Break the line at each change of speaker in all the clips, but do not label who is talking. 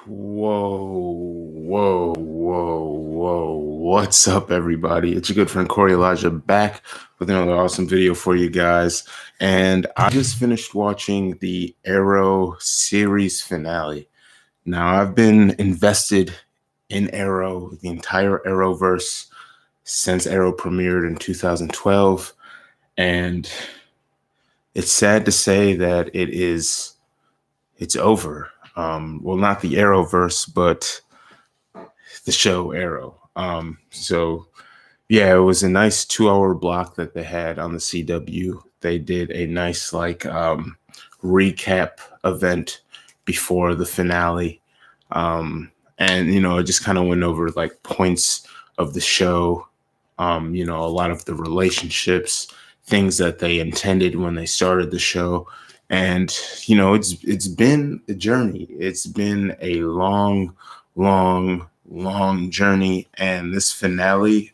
Whoa. What's up, everybody? It's your good friend Koerri Elijah back with another awesome video for you guys. And I just finished watching the Arrow series finale. Now, I've been invested in Arrow, the entire Arrowverse, since Arrow premiered in 2012. And it's sad to say that it's over. Well, not the Arrowverse, but the show Arrow. Yeah, it was a nice 2 hour block that they had on the CW. They did a nice recap event before the finale. And it just kind of went over like points of the show, a lot of the relationships, things that they intended when they started the show. And it's been a journey. It's been a long journey, and this finale,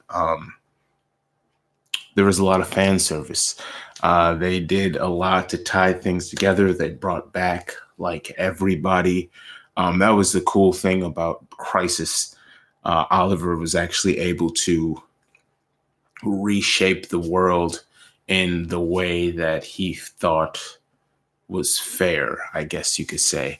there was a lot of fan service. They did a lot to tie things together. They brought back like everybody. That was the cool thing about Crisis. Oliver was actually able to reshape the world in the way that he thought was fair, I guess you could say.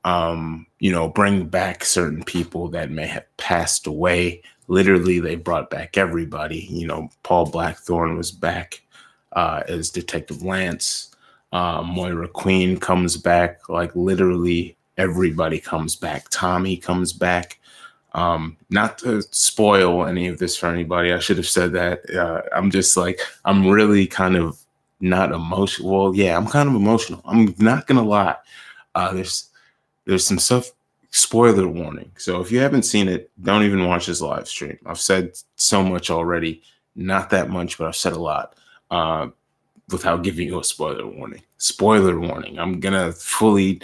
Bring back certain people that may have passed away. Literally, they brought back everybody. Paul Blackthorne was back as Detective Lance. Moira Queen comes back. Like, literally everybody comes back. Tommy comes back. Not to spoil any of this for anybody, I should have said that. I'm really kind of not emotional. Well, yeah, I'm kind of emotional. I'm not gonna lie. There's some stuff, spoiler warning. So if you haven't seen it, don't even watch this live stream. I've said so much already, not that much, but I've said a lot without giving you a spoiler warning. Spoiler warning. I'm gonna fully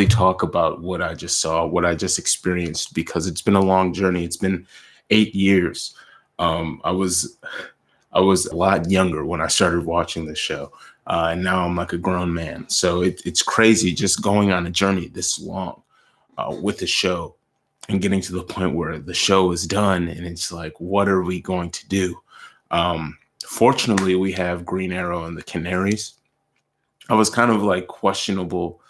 talk about what I just saw, what I just experienced, because it's been a long journey. It's been 8 years. I was a lot younger when I started watching this show. And now I'm like a grown man. So it's crazy just going on a journey this long with the show and getting to the point where the show is done. And it's like, what are we going to do? Fortunately, we have Green Arrow and the Canaries. I was kind of like questionable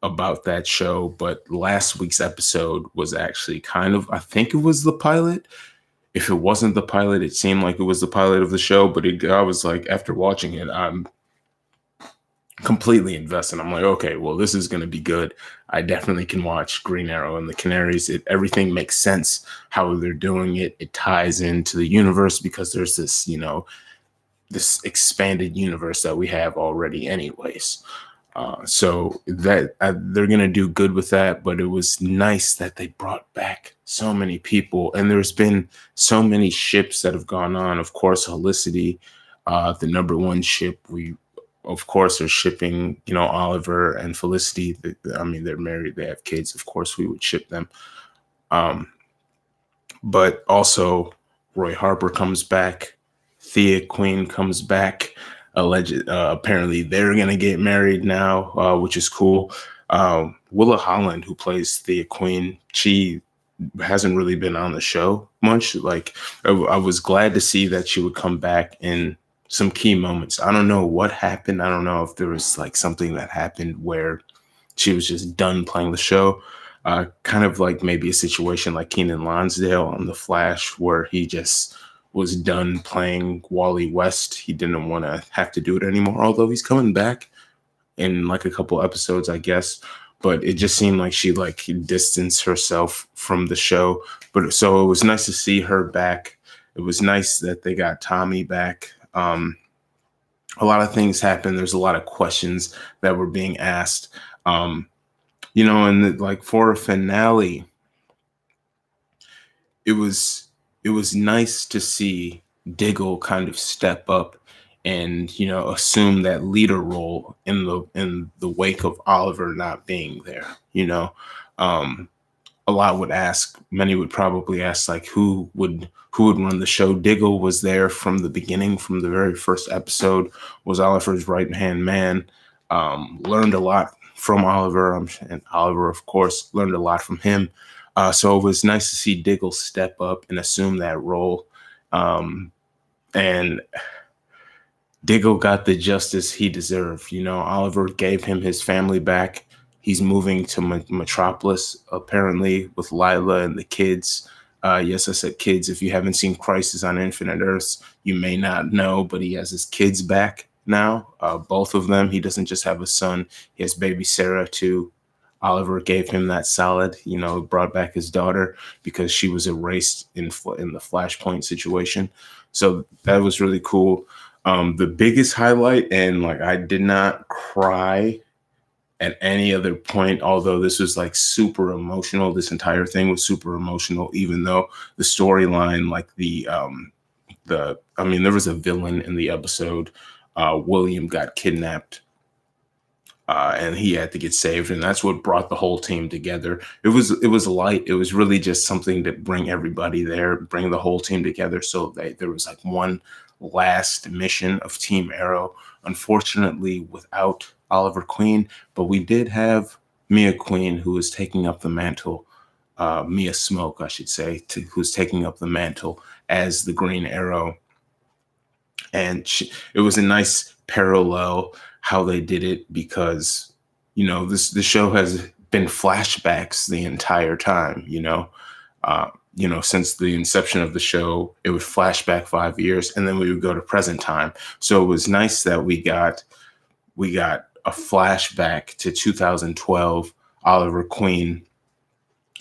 about that show, but last week's episode was actually I think it was the pilot. If it wasn't the pilot, it seemed like it was the pilot of the show, but I was like, after watching it, I'm completely invested. I'm like, okay, well, this is going to be good. I definitely can watch Green Arrow and the Canaries. Everything makes sense how they're doing it. It ties into the universe because there's this, this expanded universe that we have already anyways. So that they're going to do good with that. But it was nice that they brought back so many people. And there's been so many ships that have gone on. Of course, Helicity, the number one ship. We, of course, are shipping, Oliver and Felicity. I mean, they're married. They have kids. Of course, we would ship them. But also, Roy Harper comes back. Thea Queen comes back. Apparently they're gonna get married now, which is cool. Willa Holland, who plays Thea Queen, she hasn't really been on the show much. Like, I was glad to see that she would come back in some key moments. I don't know what happened. I don't know if there was like something that happened where she was just done playing the show. Kind of like maybe a situation like Keenan Lonsdale on The Flash, where he just was done playing Wally West. He didn't want to have to do it anymore, although he's coming back in like a couple episodes, I guess. But it just seemed like she distanced herself from the show. But so it was nice to see her back. It was nice that they got Tommy back. A lot of things happened. There's a lot of questions that were being asked. And like for a finale, it was nice to see Diggle kind of step up and assume that leader role in the wake of Oliver not being there. Many would probably ask, like, who would run the show. Diggle was there from the beginning, from the very first episode, was Oliver's right hand man. Learned a lot from Oliver, and Oliver, of course, learned a lot from him. So it was nice to see Diggle step up and assume that role. And Diggle got the justice he deserved. Oliver gave him his family back. He's moving to Metropolis, apparently, with Lila and the kids. Yes, I said kids. If you haven't seen Crisis on Infinite Earths, you may not know, but he has his kids back now, both of them. He doesn't just have a son. He has baby Sarah, too. Oliver gave him that solid, brought back his daughter because she was erased in the Flashpoint situation. So that was really cool. The biggest highlight, and like I did not cry at any other point, although this was like super emotional. This entire thing was super emotional, even though the storyline, like there was a villain in the episode. William got kidnapped. And he had to get saved, and that's what brought the whole team together. It was light. It was really just something to bring everybody there, bring the whole team together. So there was like one last mission of Team Arrow. Unfortunately, without Oliver Queen, but we did have Mia Queen, who was taking up the mantle. Mia Smoke, I should say, who's taking up the mantle as the Green Arrow. And it was a nice parallel how they did it, because the show has been flashbacks the entire time. Since the inception of the show, it would flashback 5 years, and then we would go to present time. So it was nice that we got a flashback to 2012. Oliver Queen,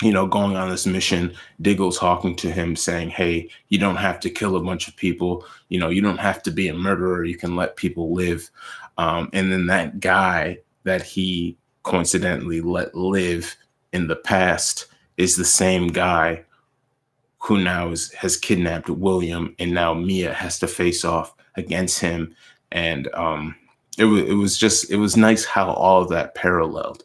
going on this mission, Diggle talking to him saying, hey, you don't have to kill a bunch of people. You don't have to be a murderer. You can let people live. And then that guy that he coincidentally let live in the past is the same guy who now has kidnapped William, and now Mia has to face off against him. And it was nice how all of that paralleled.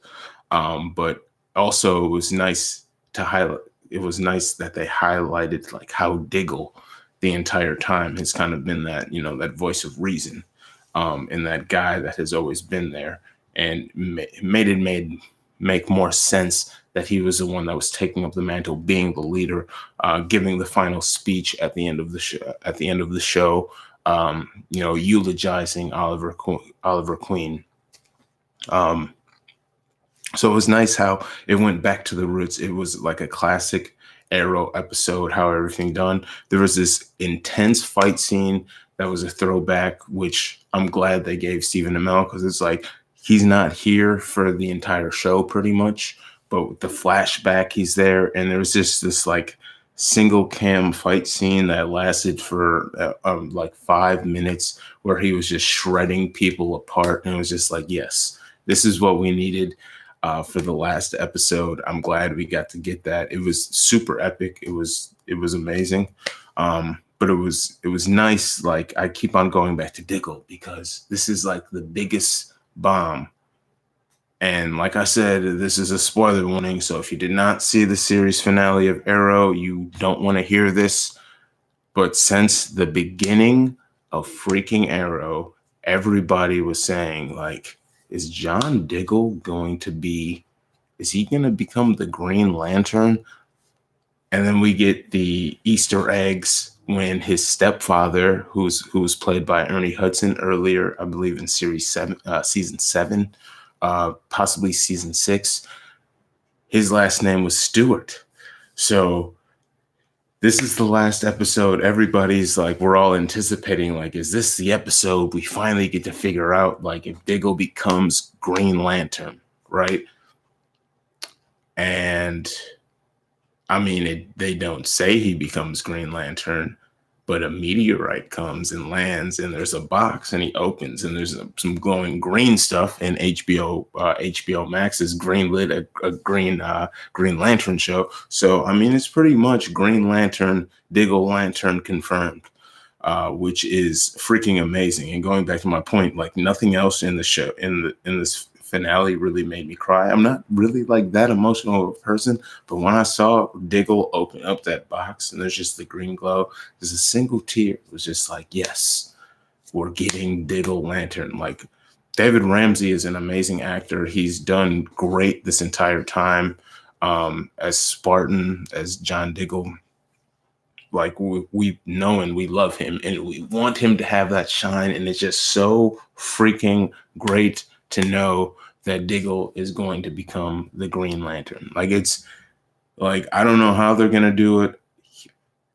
But also, it was nice to highlight. It was nice that they highlighted like how Diggle the entire time has kind of been that that voice of reason, and that guy that has always been there, and made it make more sense that he was the one that was taking up the mantle, being the leader, giving the final speech at the end of the show. Eulogizing Oliver Queen. So it was nice how it went back to the roots. It was like a classic Arrow episode, how everything done. There was this intense fight scene that was a throwback, which I'm glad they gave Stephen Amell, because it's like he's not here for the entire show pretty much, but with the flashback, he's there. And there was just this like single cam fight scene that lasted for like 5 minutes, where he was just shredding people apart. And it was just like, yes, this is what we needed. For the last episode. I'm glad we got to get that. It was super epic. It was amazing. But it was nice. Like, I keep on going back to Diggle, because this is like the biggest bomb. And like I said, this is a spoiler warning. So if you did not see the series finale of Arrow, you don't want to hear this. But since the beginning of freaking Arrow, everybody was saying, like, is John Diggle is he going to become the Green Lantern? And then we get the Easter eggs when his stepfather, who was played by Ernie Hudson earlier, I believe in season 7, possibly season 6, his last name was Stewart. So this is the last episode. Everybody's like, we're all anticipating, like, is this the episode we finally get to figure out, like, if Diggle becomes Green Lantern, right? And I mean, they don't say he becomes Green Lantern, but a meteorite comes and lands, and there's a box, and he opens, and there's some glowing green stuff. And HBO Max has greenlit a Green Lantern show. So I mean, it's pretty much Green Lantern, Diggle Lantern confirmed, which is freaking amazing. And going back to my point, like, nothing else in the show in this finale really made me cry. I'm not really like that emotional of a person, but when I saw Diggle open up that box and there's just the green glow, there's a single tear. It was just like, yes, we're getting Diggle Lantern. Like, David Ramsey is an amazing actor. He's done great this entire time, as Spartan, as John Diggle. Like we know and we love him and we want him to have that shine. And it's just so freaking great to know that Diggle is going to become the Green Lantern. Like it's like, I don't know how they're going to do it.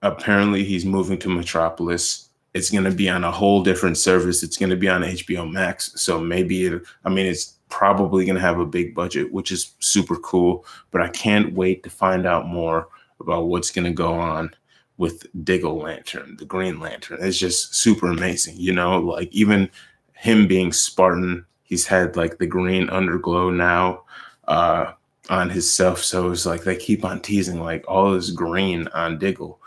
Apparently he's moving to Metropolis. It's going to be on a whole different service. It's going to be on HBO Max. So maybe it's probably going to have a big budget, which is super cool, but I can't wait to find out more about what's going to go on with Diggle Lantern, the Green Lantern. It's just super amazing. You know, like even him being Spartan, he's had like the green underglow now, on his stuff. So it's like they keep on teasing like all this green on Diggle.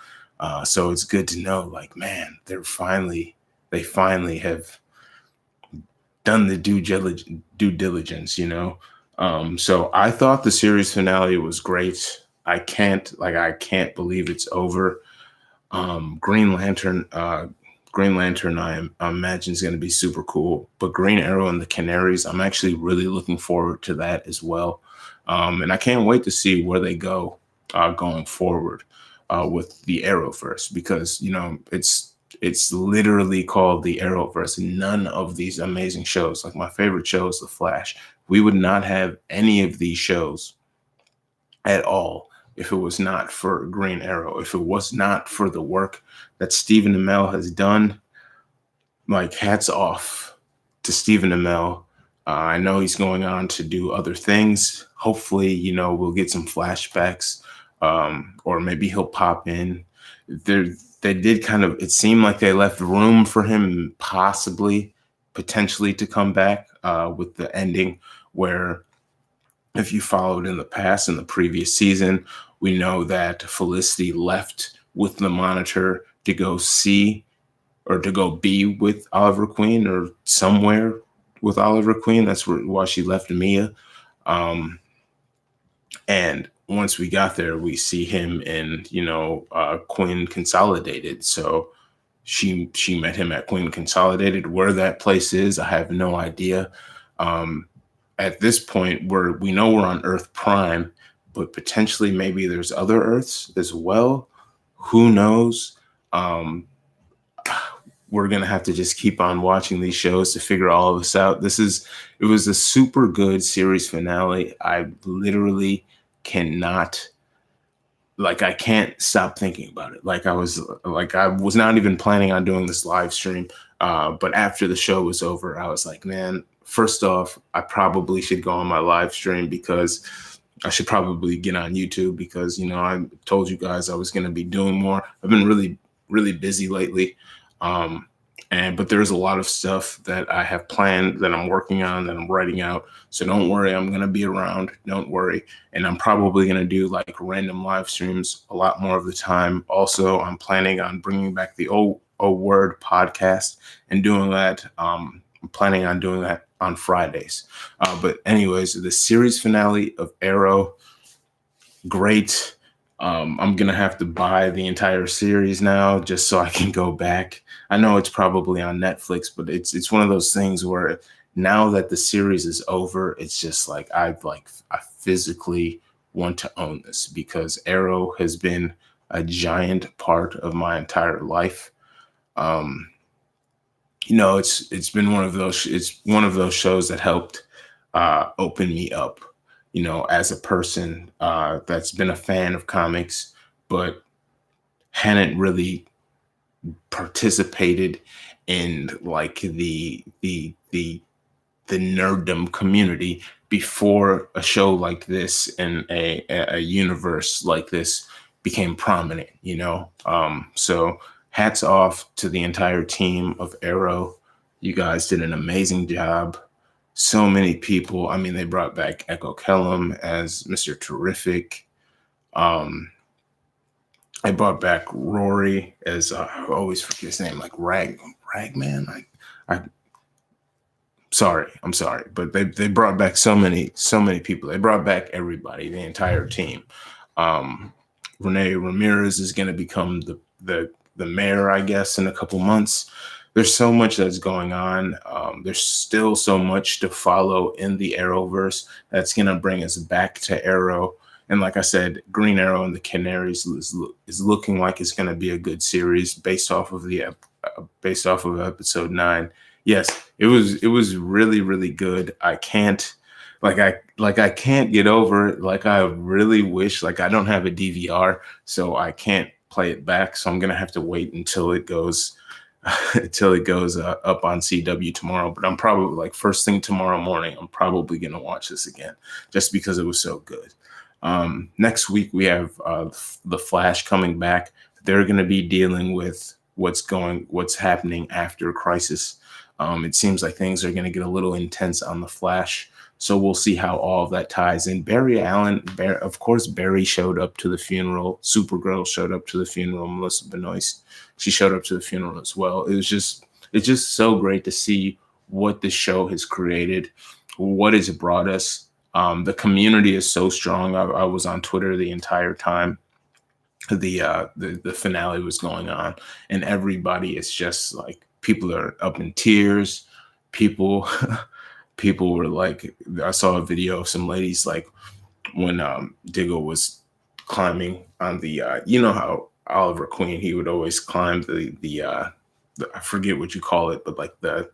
So it's good to know, like, man, they finally have done the due diligence, you know? So I thought the series finale was great. I can't believe it's over. Green Lantern, I imagine is going to be super cool, but Green Arrow and the Canaries, I'm actually really looking forward to that as well. And I can't wait to see where they go, going forward, with the Arrowverse, because, you know, it's literally called the Arrowverse. None of these amazing shows, like my favorite show is The Flash. We would not have any of these shows at all if it was not for Green Arrow, if it was not for the work that Stephen Amell has done. Like, hats off to Stephen Amell. I know he's going on to do other things. Hopefully, you know, we'll get some flashbacks, or maybe he'll pop in. They did kind of, it seemed like they left room for him potentially to come back, with the ending where, if you followed in the past, in the previous season, we know that Felicity left with the Monitor to go see, or to go be with Oliver Queen, or somewhere with Oliver Queen. That's why she left Mia. And once we got there, we see him and, you know, Quinn Consolidated. So she met him at Quinn Consolidated. Where that place is, I have no idea. At this point, we know we're on Earth Prime, but potentially maybe there's other Earths as well. Who knows? We're going to have to just keep on watching these shows to figure all of this out. It was a super good series finale. I literally cannot, like, I can't stop thinking about it. I was not even planning on doing this live stream. But after the show was over, I was like, man, first off, I probably should go on my live stream, because I should probably get on YouTube, because, you know, I told you guys I was going to be doing more. I've been really, really busy lately. But there's a lot of stuff that I have planned, that I'm working on, that I'm writing out. So don't worry, I'm going to be around. Don't worry. And I'm probably going to do like random live streams a lot more of the time. Also, I'm planning on bringing back the O Word podcast and doing that. I'm planning on doing that on Fridays. But anyways, the series finale of Arrow, great. I'm going to have to buy the entire series now just so I can go back. I know it's probably on Netflix, but it's one of those things where now that the series is over, it's just like I physically want to own this, because Arrow has been a giant part of my entire life. You know, it's one of those shows that helped open me up, you know, as a person that's been a fan of comics, but hadn't really participated in like the nerddom community before a show like this and a universe like this became prominent, you know? So hats off to the entire team of Arrow. You guys did an amazing job. So many people. I mean, they brought back Echo Kellum as Mr. Terrific. I brought back Rory as I always forget his name, like Ragman. I'm sorry, but they brought back so many people. They brought back everybody, the entire team. Renee Ramirez is going to become the mayor, I guess, in a couple months. there's so much that's going on. There's still so much to follow in the Arrowverse that's going to bring us back to Arrow. And like I said, Green Arrow and the Canaries is looking like it's going to be a good series based off of based off of episode 9. Yes, it was really, really good. I can't get over it. Like, I really wish, like, I don't have a DVR, so I can't play it back. So I'm gonna have to wait until it goes up on CW tomorrow. But I'm probably, like, first thing tomorrow morning, I'm probably gonna watch this again just because it was so good. Next week we have the Flash coming back. They're going to be dealing with what's happening after Crisis. It seems like things are going to get a little intense on the Flash, so we'll see how all of that ties in. Barry Allen, of course, Barry showed up to the funeral. Supergirl showed up to the funeral. Melissa Benoist, she showed up to the funeral as well. It's just so great to see what the show has created, what it's brought us. The community is so strong. I was on Twitter the entire time the finale was going on, and everybody is just like, people are up in tears. People people were like, I saw a video of some ladies, like, when Diggle was climbing on the you know how Oliver Queen, he would always climb the I forget what you call it, but like the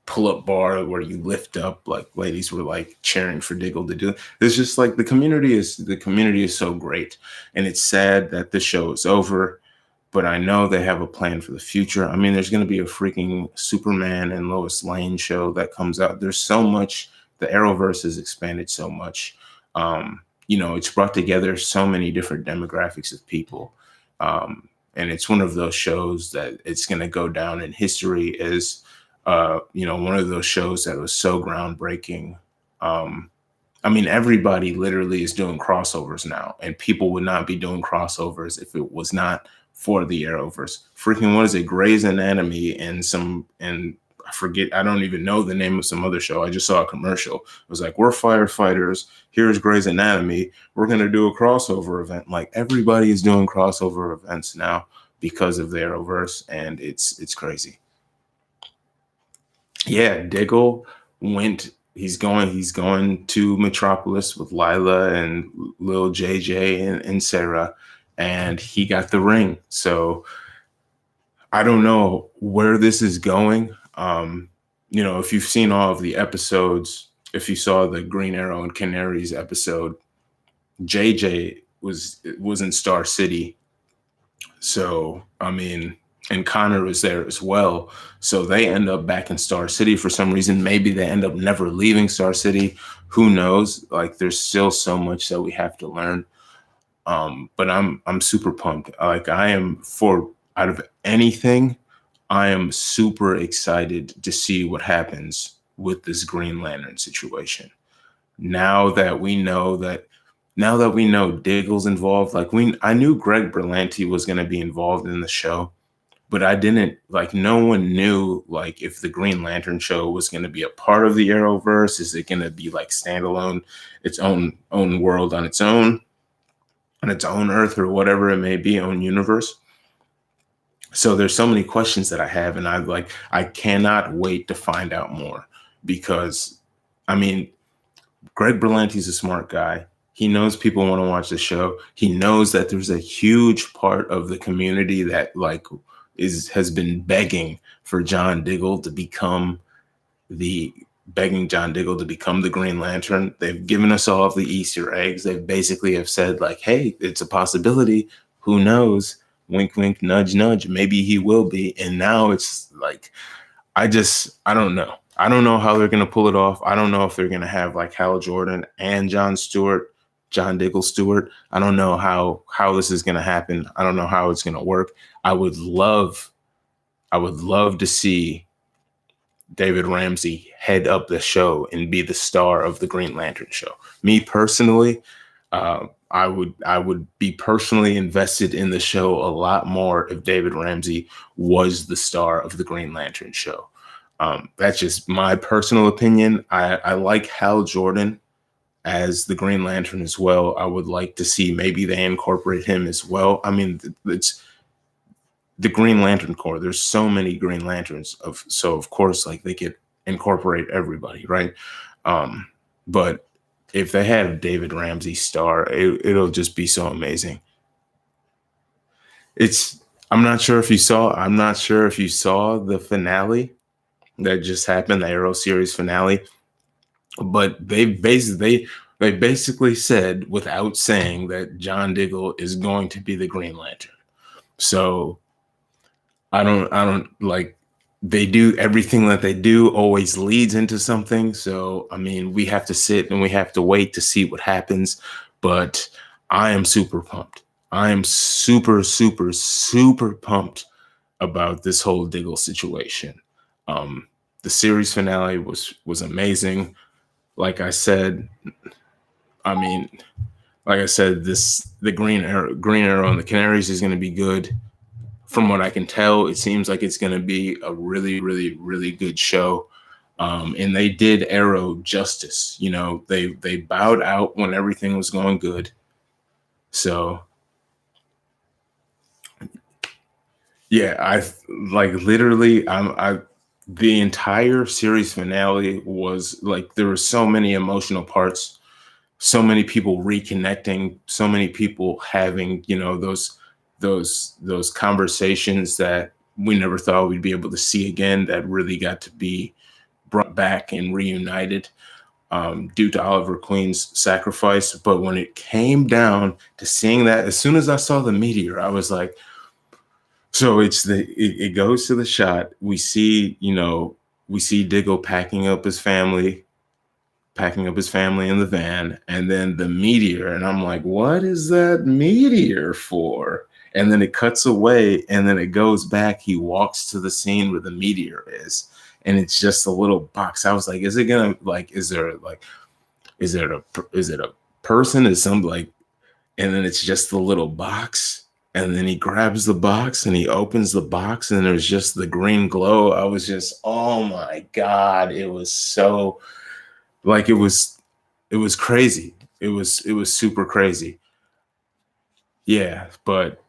pull-up bar where you lift up, like, ladies were like cheering for Diggle to do it. It's just like the community is so great, and it's sad that the show is over, but I know they have a plan for the future. I mean, there's going to be a freaking Superman and Lois Lane show that comes out. There's so much. The Arrowverse has expanded so much. It's brought together so many different demographics of people. And it's one of those shows that it's going to go down in history as one of those shows that was so groundbreaking. I mean, everybody literally is doing crossovers now, and people would not be doing crossovers if it was not for the Arrowverse. Freaking, what is it? Grey's Anatomy and I forget, I don't even know the name of some other show. I just saw a commercial. It was like, we're firefighters. Here's Grey's Anatomy. We're going to do a crossover event. Like, everybody is doing crossover events now because of the Arrowverse, and it's crazy. Yeah, Diggle he's going to Metropolis with Lila and Lil JJ and Sarah, and he got the ring. So I don't know where this is going. If you've seen all of the episodes, if you saw the Green Arrow and Canaries episode, JJ was in Star City. So, I mean, and Connor was there as well. So they end up back in Star City for some reason. Maybe they end up never leaving Star City. Who knows? Like, there's still so much that we have to learn. But I'm super pumped. Like, out of anything, I am super excited to see what happens with this Green Lantern situation. Now that we know Diggle's involved, like, I knew Greg Berlanti was going to be involved in the show, but I didn't, like, no one knew, like, if the Green Lantern show was going to be a part of the Arrowverse. Is it going to be like standalone, its own world on its own Earth, or whatever it may be, own universe? So there's so many questions that I have, and I cannot wait to find out more, because, I mean, Greg Berlanti's a smart guy. He knows people want to watch the show. He knows that there's a huge part of the community that, like, has been begging John Diggle to become the Green Lantern. They've given us all of the Easter eggs. They basically have said, like, hey, it's a possibility. Who knows? Wink, wink, nudge, nudge. Maybe he will be. And now it's like, I don't know. I don't know how they're going to pull it off. I don't know if they're going to have, like, Hal Jordan and John Diggle Stewart. I don't know how this is going to happen. I don't know how it's going to work. I would love to see David Ramsey head up the show and be the star of the Green Lantern show. Me personally, I would be personally invested in the show a lot more if David Ramsey was the star of the Green Lantern show. That's just my personal opinion. I like Hal Jordan as the Green Lantern as well. I would like to see maybe they incorporate him as well. I mean, the Green Lantern Corps. There's so many Green Lanterns so of course like they could incorporate everybody, right? But if they have David Ramsey star, it'll just be so amazing. It's I'm not sure if you saw the finale that just happened, the Arrow series finale, but they basically said without saying that John Diggle is going to be the Green Lantern. So I don't like they do everything that they do always leads into something. So I mean, we have to sit and we have to wait to see what happens. But I am super pumped. I am super, super, super pumped about this whole Diggle situation. The series finale was amazing. Like I said, I mean, like I said, the Green Arrow and the Canaries is going to be good. From what I can tell, it seems like it's going to be a really, really, really good show. And they did Arrow justice. You know, they bowed out when everything was going good. So yeah, I like literally. I the entire series finale was like there were so many emotional parts, so many people reconnecting, so many people having those conversations that we never thought we'd be able to see again, that really got to be brought back and reunited due to Oliver Queen's sacrifice. But when it came down to seeing that, as soon as I saw the meteor, I was like, so it goes to the shot. We see Diggle packing up his family in the van, and then the meteor, and I'm like, what is that meteor for? And then it cuts away, and then it goes back. He walks to the scene where the meteor is, and it's just a little box. I was like, is it gonna like? Is it a person? Is some like? And then it's just the little box. And then he grabs the box and he opens the box, and there's just the green glow. I was just, oh my God. It was so like it was crazy. It was super crazy. Yeah, but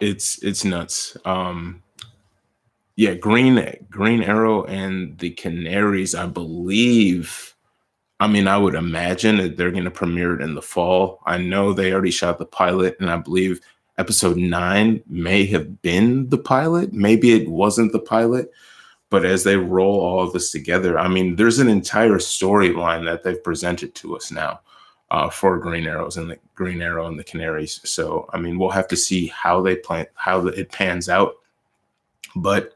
it's nuts. Yeah, Green Arrow and the Canaries, I believe. I mean, I would imagine that they're going to premiere it in the fall. I know they already shot the pilot, and I believe episode 9 may have been the pilot. Maybe it wasn't the pilot, but as they roll all of this together, I mean, there's an entire storyline that they've presented to us now for Green Arrow and the Canaries. So, I mean, we'll have to see how it pans out. But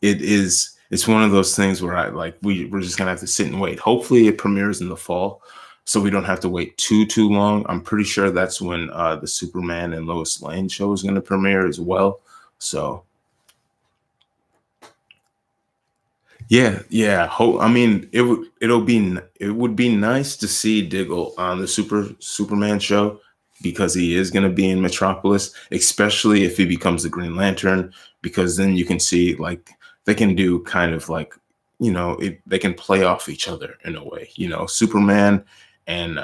it's one of those things where we're just gonna have to sit and wait. Hopefully it premieres in the fall, so we don't have to wait too long. I'm pretty sure that's when the Superman and Lois Lane show is gonna premiere as well. So yeah. I mean, it would be nice to see Diggle on the Superman show, because he is going to be in Metropolis, especially if he becomes the Green Lantern, because then you can see like they can do kind of like they can play off each other in a way. Superman and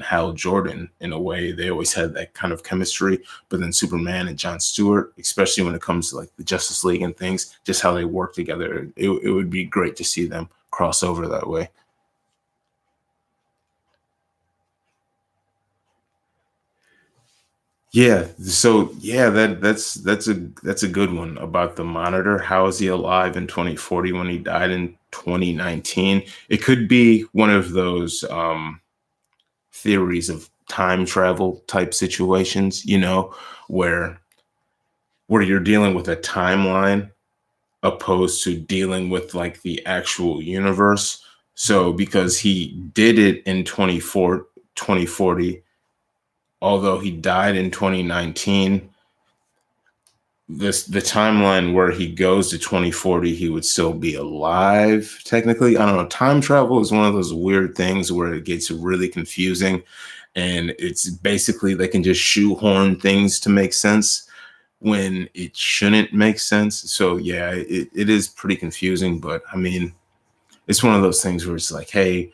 Hal Jordan, in a way, they always had that kind of chemistry. But then Superman and John Stewart, especially when it comes to like the Justice League and things, just how they work together, it would be great to see them cross over that way. Yeah. So yeah, that's a good one about the Monitor. How is he alive in 2040 when he died in 2019? It could be one of those theories of time travel type situations, where you're dealing with a timeline opposed to dealing with like the actual universe. So because he did it in 2040, although he died in 2019, the timeline where he goes to 2040, he would still be alive technically. I don't know. Time travel is one of those weird things where it gets really confusing, and it's basically they can just shoehorn things to make sense when it shouldn't make sense. So yeah, it is pretty confusing, but I mean, it's one of those things where it's like, hey,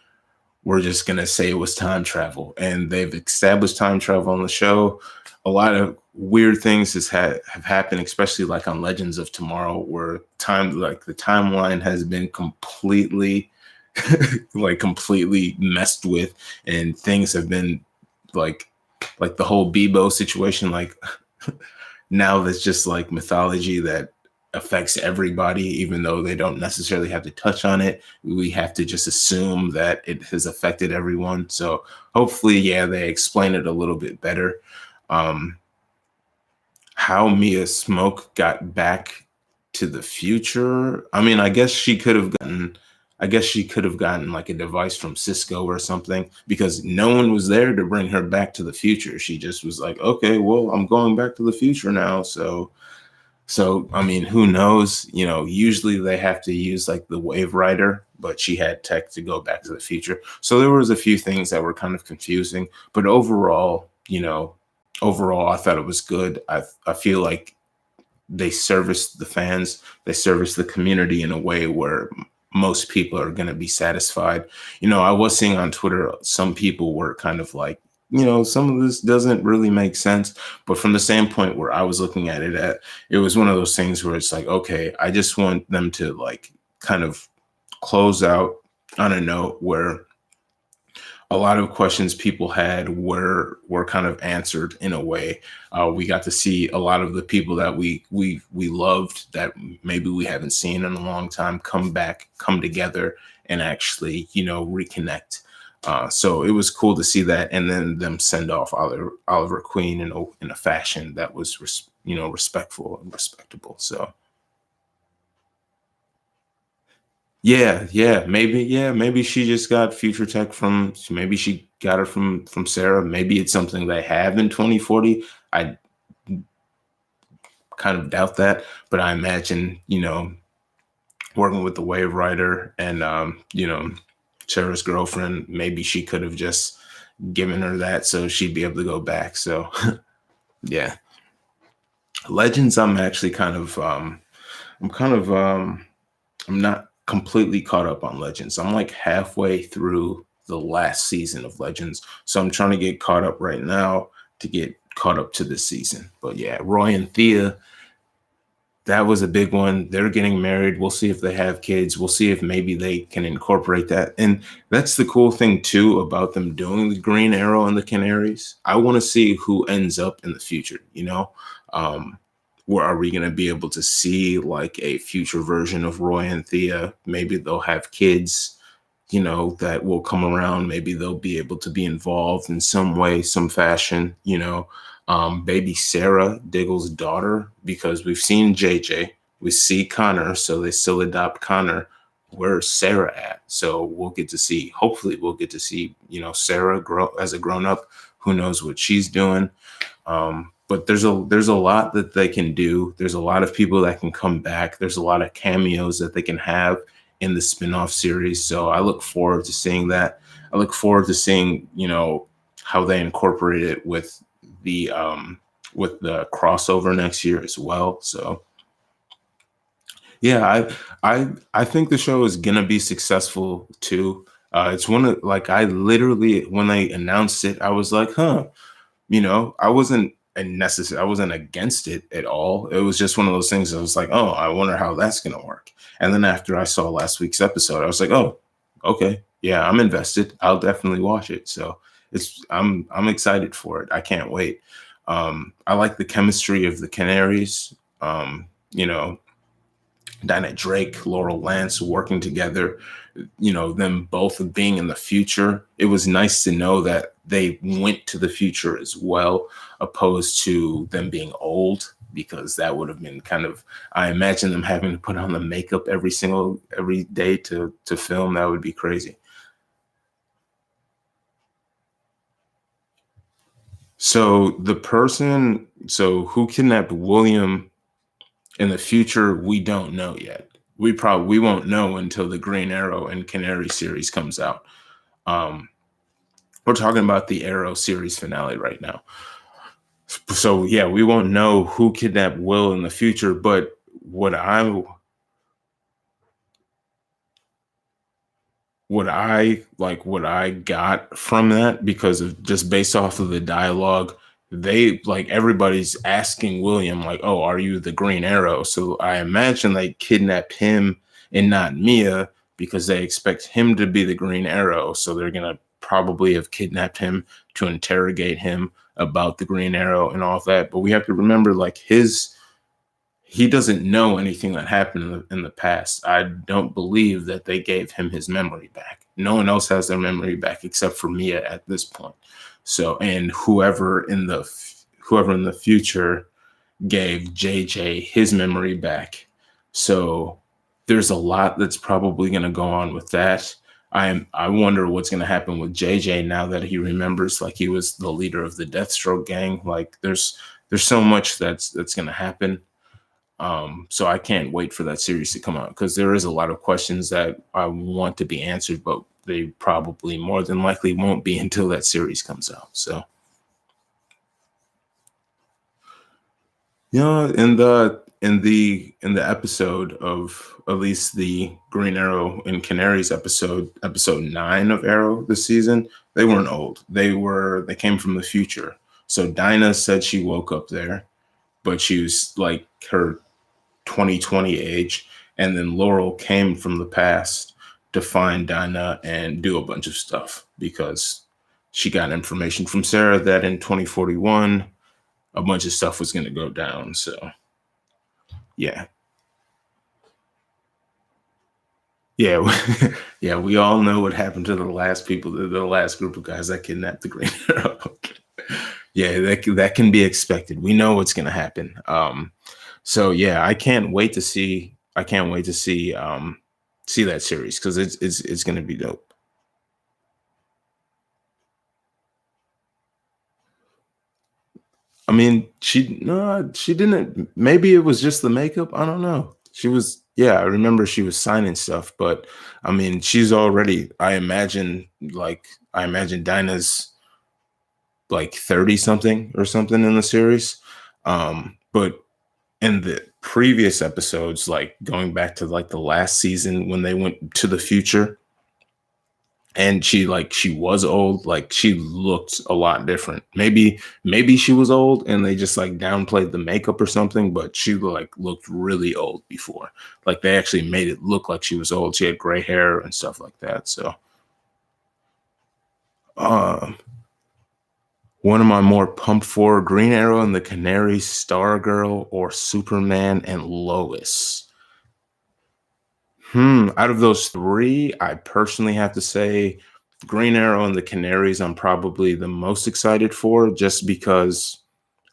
we're just gonna say it was time travel, and they've established time travel on the show. A lot of weird things have happened, especially like on Legends of Tomorrow, where the timeline has been completely like completely messed with, and things have been like the whole Bebo situation. Like now that's just like mythology that affects everybody, even though they don't necessarily have to touch on it. We have to just assume that it has affected everyone. So hopefully, yeah, they explain it a little bit better. Um, how Mia Smoke got back to the future. I mean, I guess she could have gotten like a device from Cisco or something, because no one was there to bring her back to the future. She just was like, okay, well, I'm going back to the future now. So I mean, who knows? You know, usually they have to use like the Wave Rider, but she had tech to go back to the future. So there was a few things that were kind of confusing, but overall, I thought it was good. I feel like they service the fans, they service the community in a way where most people are going to be satisfied. I was seeing on Twitter, some people were kind of like, some of this doesn't really make sense. But from the standpoint where I was looking at it was one of those things where it's like, okay, I just want them to like kind of close out on a note where a lot of questions people had were kind of answered in a way. We got to see a lot of the people that we loved that maybe we haven't seen in a long time come back, come together, and actually reconnect. So it was cool to see that, and then them send off Oliver Queen in a fashion that was respectful and respectable. So. Maybe she just got future tech maybe she got it from Sarah. Maybe it's something they have in 2040. I kind of doubt that, but I imagine, working with the Wave Rider and Sarah's girlfriend, maybe she could have just given her that so she'd be able to go back. So yeah. Legends, I'm actually I'm not completely caught up on Legends. I'm like halfway through the last season of Legends. So I'm trying to get caught up right now to get caught up to this season. But yeah, Roy and Thea, that was a big one. They're getting married. We'll see if they have kids. We'll see if maybe they can incorporate that. And that's the cool thing too about them doing the Green Arrow and the Canaries. I want to see who ends up in the future, where are we going to be able to see like a future version of Roy and Thea? Maybe they'll have kids, that will come around. Maybe they'll be able to be involved in some way, some fashion, baby Sarah Diggle's daughter, because we've seen JJ, we see Connor, so they still adopt Connor. Where's Sarah at? So hopefully we'll get to see, Sarah grow as a grown up. Who knows what she's doing? But there's a lot that they can do. There's a lot of people that can come back. There's a lot of cameos that they can have in the spinoff series. So I look forward to seeing that. I look forward to seeing, how they incorporate it with the crossover next year as well. So yeah, I think the show is gonna be successful too. It's one of like I literally when they announced it, I was like, huh. I wasn't against it at all. It was just one of those things. I was like, oh, I wonder how that's going to work. And then after I saw last week's episode, I was like, oh, okay, yeah, I'm invested. I'll definitely watch it. So I'm excited for it. I can't wait. I like the chemistry of the Canaries. Dinah Drake, Laurel Lance working together, them both being in the future. It was nice to know that they went to the future as well, opposed to them being old, because that would have been I imagine them having to put on the makeup every day to film. That would be crazy. So who kidnapped William in the future, we don't know yet. We won't know until the Green Arrow and Canary series comes out. We're talking about the Arrow series finale right now. So yeah, we won't know who kidnapped Will in the future, but what what I got from that, because of just based off of the dialogue, they like everybody's asking William like, "Oh, are you the Green Arrow?" So I imagine they kidnap him and not Mia because they expect him to be the Green Arrow. So they're gonna probably have kidnapped him to interrogate him about the Green Arrow and all of that. But we have to remember, like, he doesn't know anything that happened in the past. I don't believe that they gave him his memory back. No one else has their memory back except for Mia at this point. So, and whoever in the future gave JJ his memory back. So there's a lot that's probably going to go on with that. I wonder what's going to happen with JJ now that he remembers, like, he was the leader of the Deathstroke gang. Like, there's so much that's going to happen. So I can't wait for that series to come out, because there is a lot of questions that I want to be answered, but they probably more than likely won't be until that series comes out. So, in the episode of, at least the Green Arrow and Canaries episode 9 of Arrow this season, they weren't old. They came from the future. So Dinah said she woke up there, but she was like her 2020 age, and then Laurel came from the past to find Dinah and do a bunch of stuff, because she got information from Sarah that in 2041 a bunch of stuff was going to go down. So yeah, yeah, yeah. We all know what happened to the last group of guys that kidnapped the Green Arrow. Yeah, that can be expected. We know what's going to happen. So yeah, I can't wait to see. I can't wait to see that series, because it's going to be dope. I mean, she no, she didn't. Maybe it was just the makeup. I don't know. She was, yeah. I remember she was signing stuff, but I mean, she's already. I imagine Dinah's like 30 something or something in the series. But in the previous episodes, like going back to like the last season when they went to the future, and she was old, like she looked a lot different. Maybe she was old and they just like downplayed the makeup or something, but she like looked really old before. Like they actually made it look like she was old. She had gray hair and stuff like that. So um one of my more pumped for: Green Arrow and the Canary, Stargirl, or Superman and Lois. Out of those three, I personally have to say Green Arrow and the Canaries I'm probably the most excited for, just because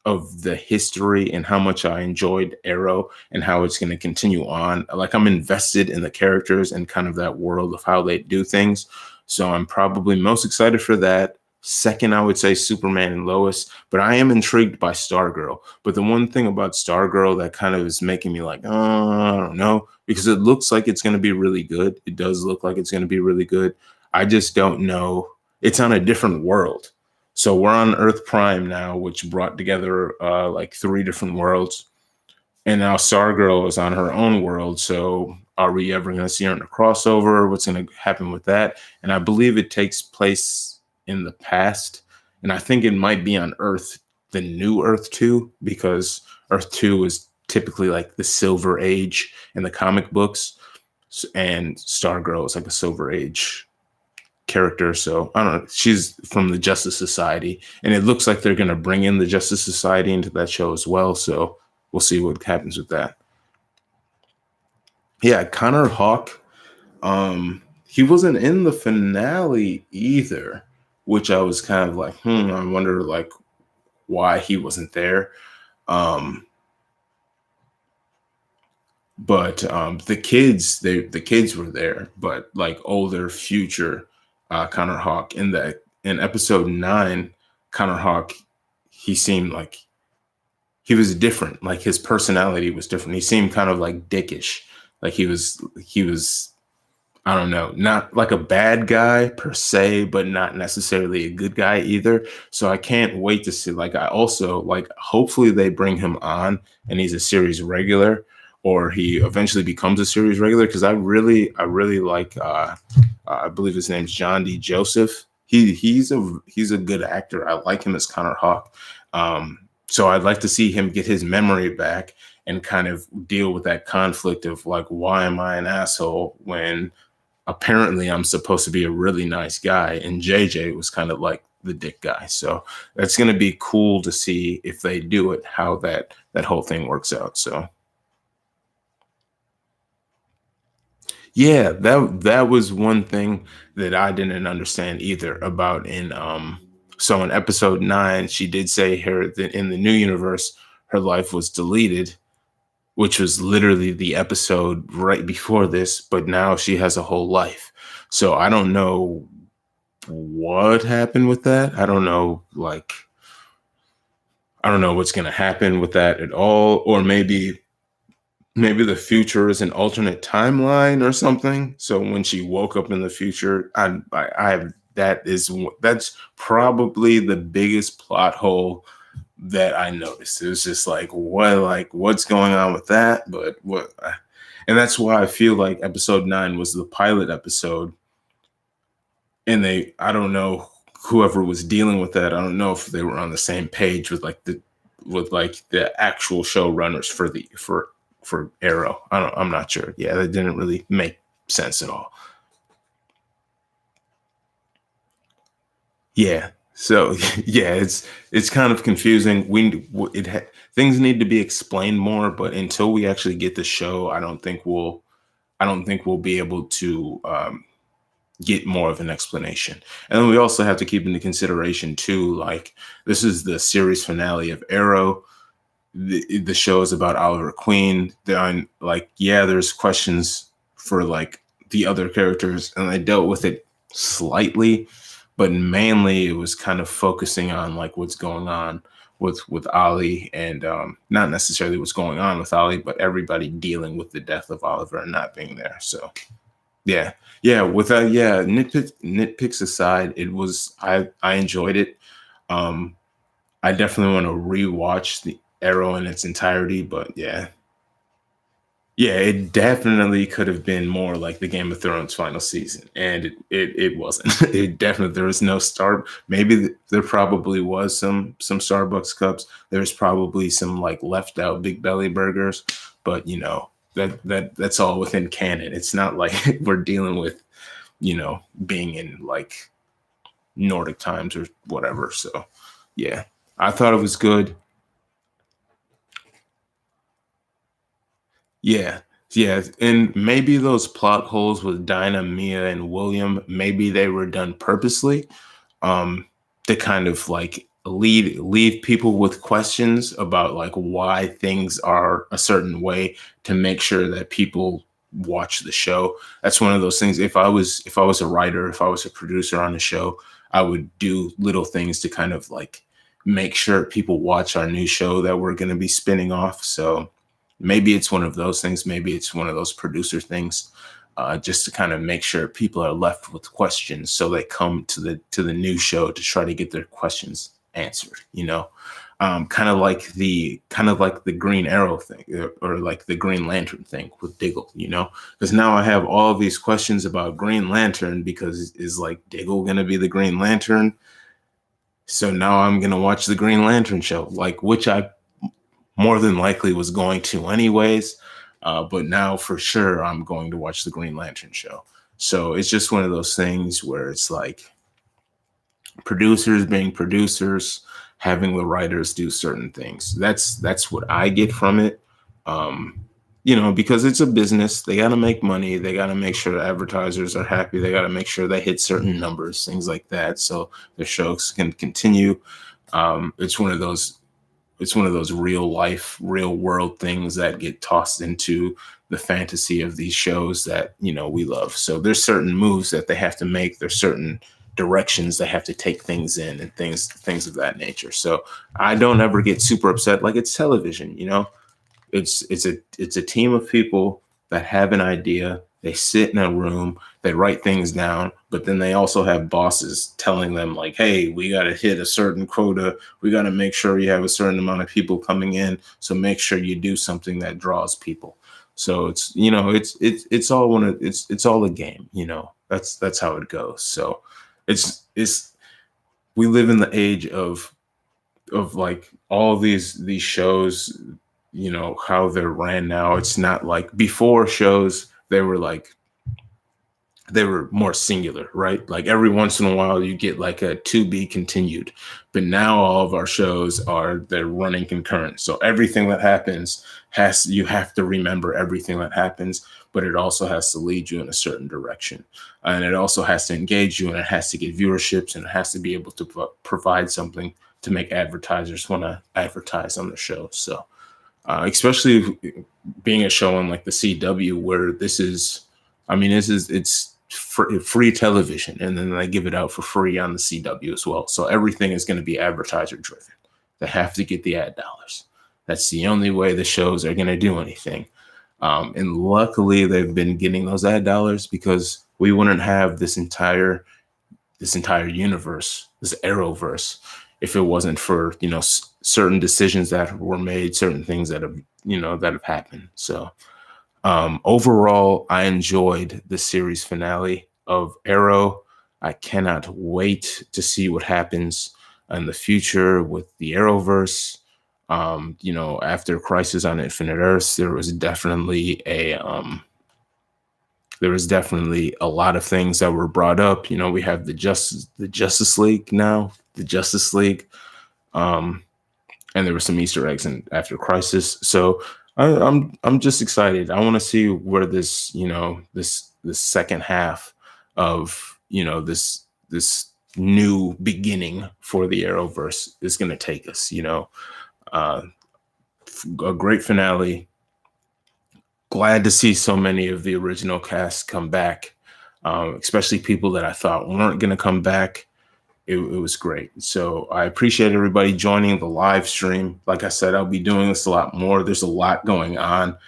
of the history and how much I enjoyed Arrow and how it's going to continue on. Like, I'm invested in the characters and kind of that world of how they do things. So I'm probably most excited for that. Second, I would say Superman and Lois, but I am intrigued by Stargirl. But the one thing about Stargirl that kind of is making me like, oh, I don't know, because it looks like it's going to be really good. It does look like it's going to be really good. I just don't know. It's on a different world. So we're on Earth Prime now, which brought together like 3 different worlds. And now Stargirl is on her own world. So are we ever going to see her in a crossover? What's going to happen with that? And I believe it takes place in the past. And I think it might be on Earth, the new Earth 2, because Earth 2 is typically like the Silver Age in the comic books. And Stargirl is like a Silver Age character. So I don't know. She's from the Justice Society, and it looks like they're going to bring in the Justice Society into that show as well. So we'll see what happens with that. Yeah, Connor Hawk. He wasn't in the finale either, which I was kind of like, I wonder like why he wasn't there. Um, but the kids were there, but like older future Connor Hawk. In episode 9, Connor Hawk, he seemed like he was different. Like his personality was different. He seemed kind of like dickish. Like he was I don't know, not like a bad guy per se, but not necessarily a good guy either. So I can't wait to see. Like, I also like, hopefully they bring him on and he's a series regular, or he eventually becomes a series regular. Because I really like I believe his name's John D. Joseph. He's a good actor. I like him as Connor Hawk. So I'd like to see him get his memory back and kind of deal with that conflict of like, why am I an asshole when apparently I'm supposed to be a really nice guy, and JJ was kind of like the dick guy. So that's going to be cool to see if they do it, how that whole thing works out. So yeah, that was one thing that I didn't understand either about in so in episode 9 she did say in the new universe her life was deleted, which was literally the episode right before this, but now she has a whole life. So I don't know what happened with that. I don't know, like, I don't know what's going to happen with that at all. Or maybe the future is an alternate timeline or something. So when she woke up in the future, I have that's probably the biggest plot hole that I noticed. It was just what's going on with that? But what, and that's why I feel like episode 9 was the pilot episode. And I don't know whoever was dealing with that. I don't know if they were on the same page with the actual showrunners for Arrow. I'm not sure. Yeah, that didn't really make sense at all. Yeah. So yeah, it's kind of confusing. Things need to be explained more, but until we actually get the show, I don't think we'll be able to get more of an explanation. And then we also have to keep into consideration too, like this is the series finale of Arrow. The show is about Oliver Queen. There's questions for like the other characters, and they dealt with it slightly, but mainly it was kind of focusing on like what's going on with Ollie, and not necessarily what's going on with Ollie, but everybody dealing with the death of Oliver and not being there. So yeah, yeah. Nitpicks aside, I enjoyed it. Um, I definitely want to rewatch the Arrow in its entirety, but yeah, yeah, it definitely could have been more like the Game of Thrones final season, and it wasn't. It definitely there was no star. Maybe there probably was some Starbucks cups. There's probably some like left out Big Belly burgers, but that's all within canon. It's not like we're dealing with being in like Nordic times or whatever. So yeah, I thought it was good. Yeah, yeah, and maybe those plot holes with Dinah, Mia, and William, maybe they were done purposely, um, to kind of like leave people with questions about like why things are a certain way to make sure that people watch the show. That's one of those things. If I was a writer, if I was a producer on the show, I would do little things to kind of like make sure people watch our new show that we're going to be spinning off. So maybe it's one of those things. Maybe it's one of those producer things, just to kind of make sure people are left with questions, so they come to the new show to try to get their questions answered. Kind of like the Green Arrow thing, or like the Green Lantern thing with Diggle. Because now I have all these questions about Green Lantern, because is like Diggle gonna be the Green Lantern? So now I'm gonna watch the Green Lantern show, like which I more than likely was going to anyways. But now for sure I'm going to watch the Green Lantern show. So it's just one of those things where it's like producers being producers, having the writers do certain things. That's what I get from it. Um, because it's a business. They got to make money. They got to make sure the advertisers are happy. They got to make sure they hit certain numbers, things like that, so the shows can continue. It's one of those real life, real world things that get tossed into the fantasy of these shows that we love. So there's certain moves that they have to make. There's certain directions they have to take things in, and things of that nature. So I don't ever get super upset. Like, it's television. It's a team of people that have an idea. They sit in a room, they write things down, but then they also have bosses telling them like, hey, we got to hit a certain quota. We got to make sure you have a certain amount of people coming in. So make sure you do something that draws people. So it's all it's all a game. That's how it goes. So it's we live in the age of like all these shows, how they're ran now. It's not like before. Shows, they were more singular, right? Like every once in a while you get like a to be continued. But now all of our shows they're running concurrent. So everything that happens you have to remember everything that happens, but it also has to lead you in a certain direction. And it also has to engage you, and it has to get viewerships, and it has to be able to provide something to make advertisers want to advertise on the show. So especially being a show on like the CW, where it's free television, and then they give it out for free on the CW as well. So everything is going to be advertiser driven. They have to get the ad dollars. That's the only way the shows are going to do anything. And luckily, they've been getting those ad dollars, because we wouldn't have this entire universe, this Arrowverse, if it wasn't for certain decisions that were made, certain things that have happened. So overall, I enjoyed the series finale of Arrow. I cannot wait to see what happens in the future with the Arrowverse. After Crisis on Infinite Earths, there was definitely a lot of things that were brought up. We have the Justice League now, and there were some Easter eggs after Crisis. So I'm just excited. I want to see where this second half of this new beginning for the Arrowverse is going to take us. A great finale. Glad to see so many of the original cast come back, especially people that I thought weren't going to come back. It was great. So I appreciate everybody joining the live stream. Like I said, I'll be doing this a lot more. There's a lot going on.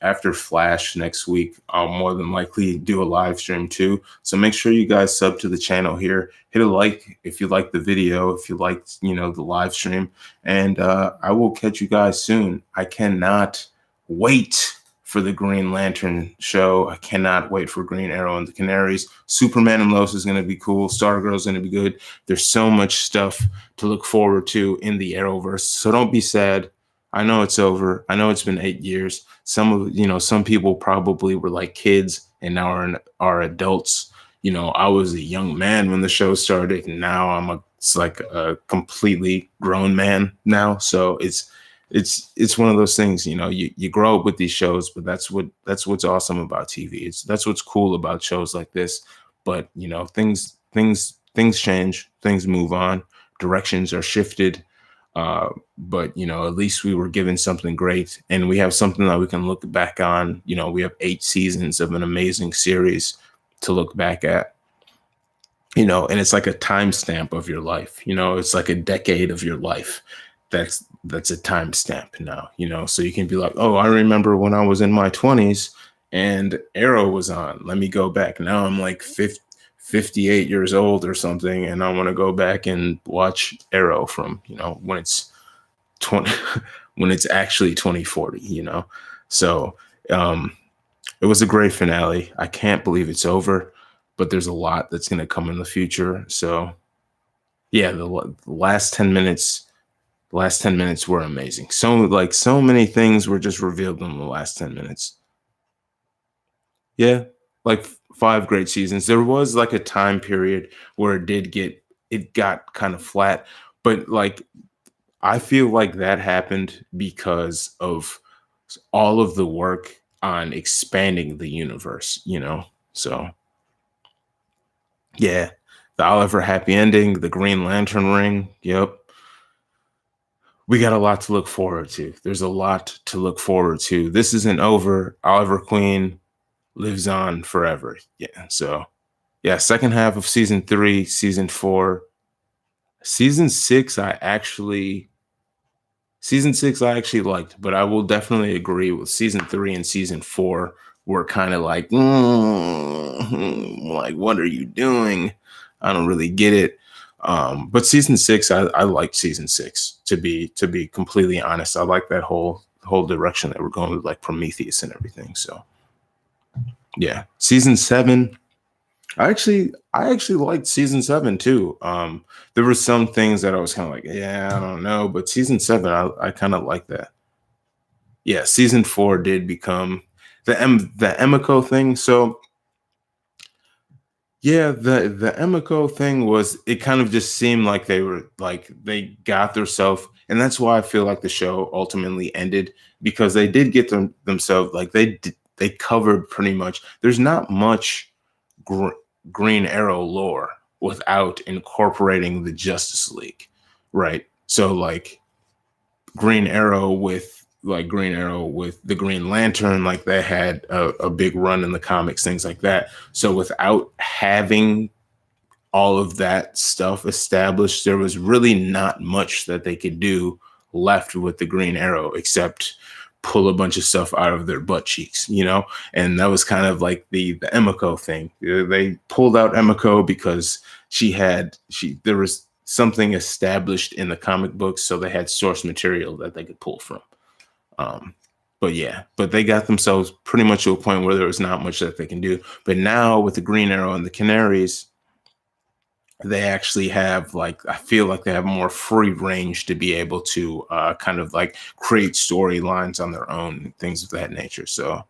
After Flash next week, I'll more than likely do a live stream too. So make sure you guys sub to the channel here. Hit a like if you like the video, if you like the live stream, and I will catch you guys soon. I cannot wait for the Green Lantern show. I cannot wait for Green Arrow and the Canaries. Superman and Lois is going to be cool. Stargirl is going to be good. There's so much stuff to look forward to in the Arrowverse. So don't be sad. I know it's over. I know it's been 8 years. Some people probably were like kids and now are adults. I was a young man when the show started, and now I'm like a completely grown man now. So it's one of those things, you grow up with these shows, but that's what's awesome about TV. That's what's cool about shows like this. But things change, things move on, directions are shifted. But at least we were given something great, and we have something that we can look back on. We have 8 seasons of an amazing series to look back at. And it's like a timestamp of your life. It's like a decade of your life. That's a timestamp now, so you can be like, oh, I remember when I was in my 20s and Arrow was on. Let me go back. Now I'm like 58 years old or something, and I want to go back and watch Arrow from, when it's 20, when it's actually 2040, So it was a great finale. I can't believe it's over, but there's a lot that's going to come in the future. So yeah, the last 10 minutes were amazing. So many things were just revealed in the last 10 minutes. Yeah, like 5 great seasons. There was like a time period where it got kind of flat, but like I feel like that happened because of all of the work on expanding the universe, So yeah, the Oliver happy ending, the Green Lantern ring. Yep. We got a lot to look forward to. There's a lot to look forward to. This isn't over. Oliver Queen lives on forever. Yeah. So yeah, second half of season 3, season 4. Season 6 I actually liked, but I will definitely agree with season 3 and season 4 were kind of like, like, what are you doing? I don't really get it. But season 6, I liked season 6, to be completely honest. I like that whole the whole direction that we're going with, like Prometheus and everything. So yeah, season 7. I actually liked season 7 too. There were some things that I was kind of like, yeah, I don't know, but season 7, I kind of like that. Yeah, season 4 did become the Emiko thing. So yeah, the Emiko thing was, it kind of just seemed like they were like they got themselves, and that's why I feel like the show ultimately ended, because they did get themselves like they covered pretty much. There's not much gr- Green Arrow lore without incorporating the Justice League, right? So like Green Arrow with the Green Lantern, like they had a big run in the comics, things like that. So without having all of that stuff established, there was really not much that they could do left with the Green Arrow except pull a bunch of stuff out of their butt cheeks, you know? And that was kind of like the Emiko thing. They pulled out Emiko because there was something established in the comic books, so they had source material that they could pull from. Um, but they got themselves pretty much to a point where there was not much that they can do. But now with the Green Arrow and the Canaries, they actually have, like, I feel like they have more free range to be able to kind of like create storylines on their own, things of that nature. So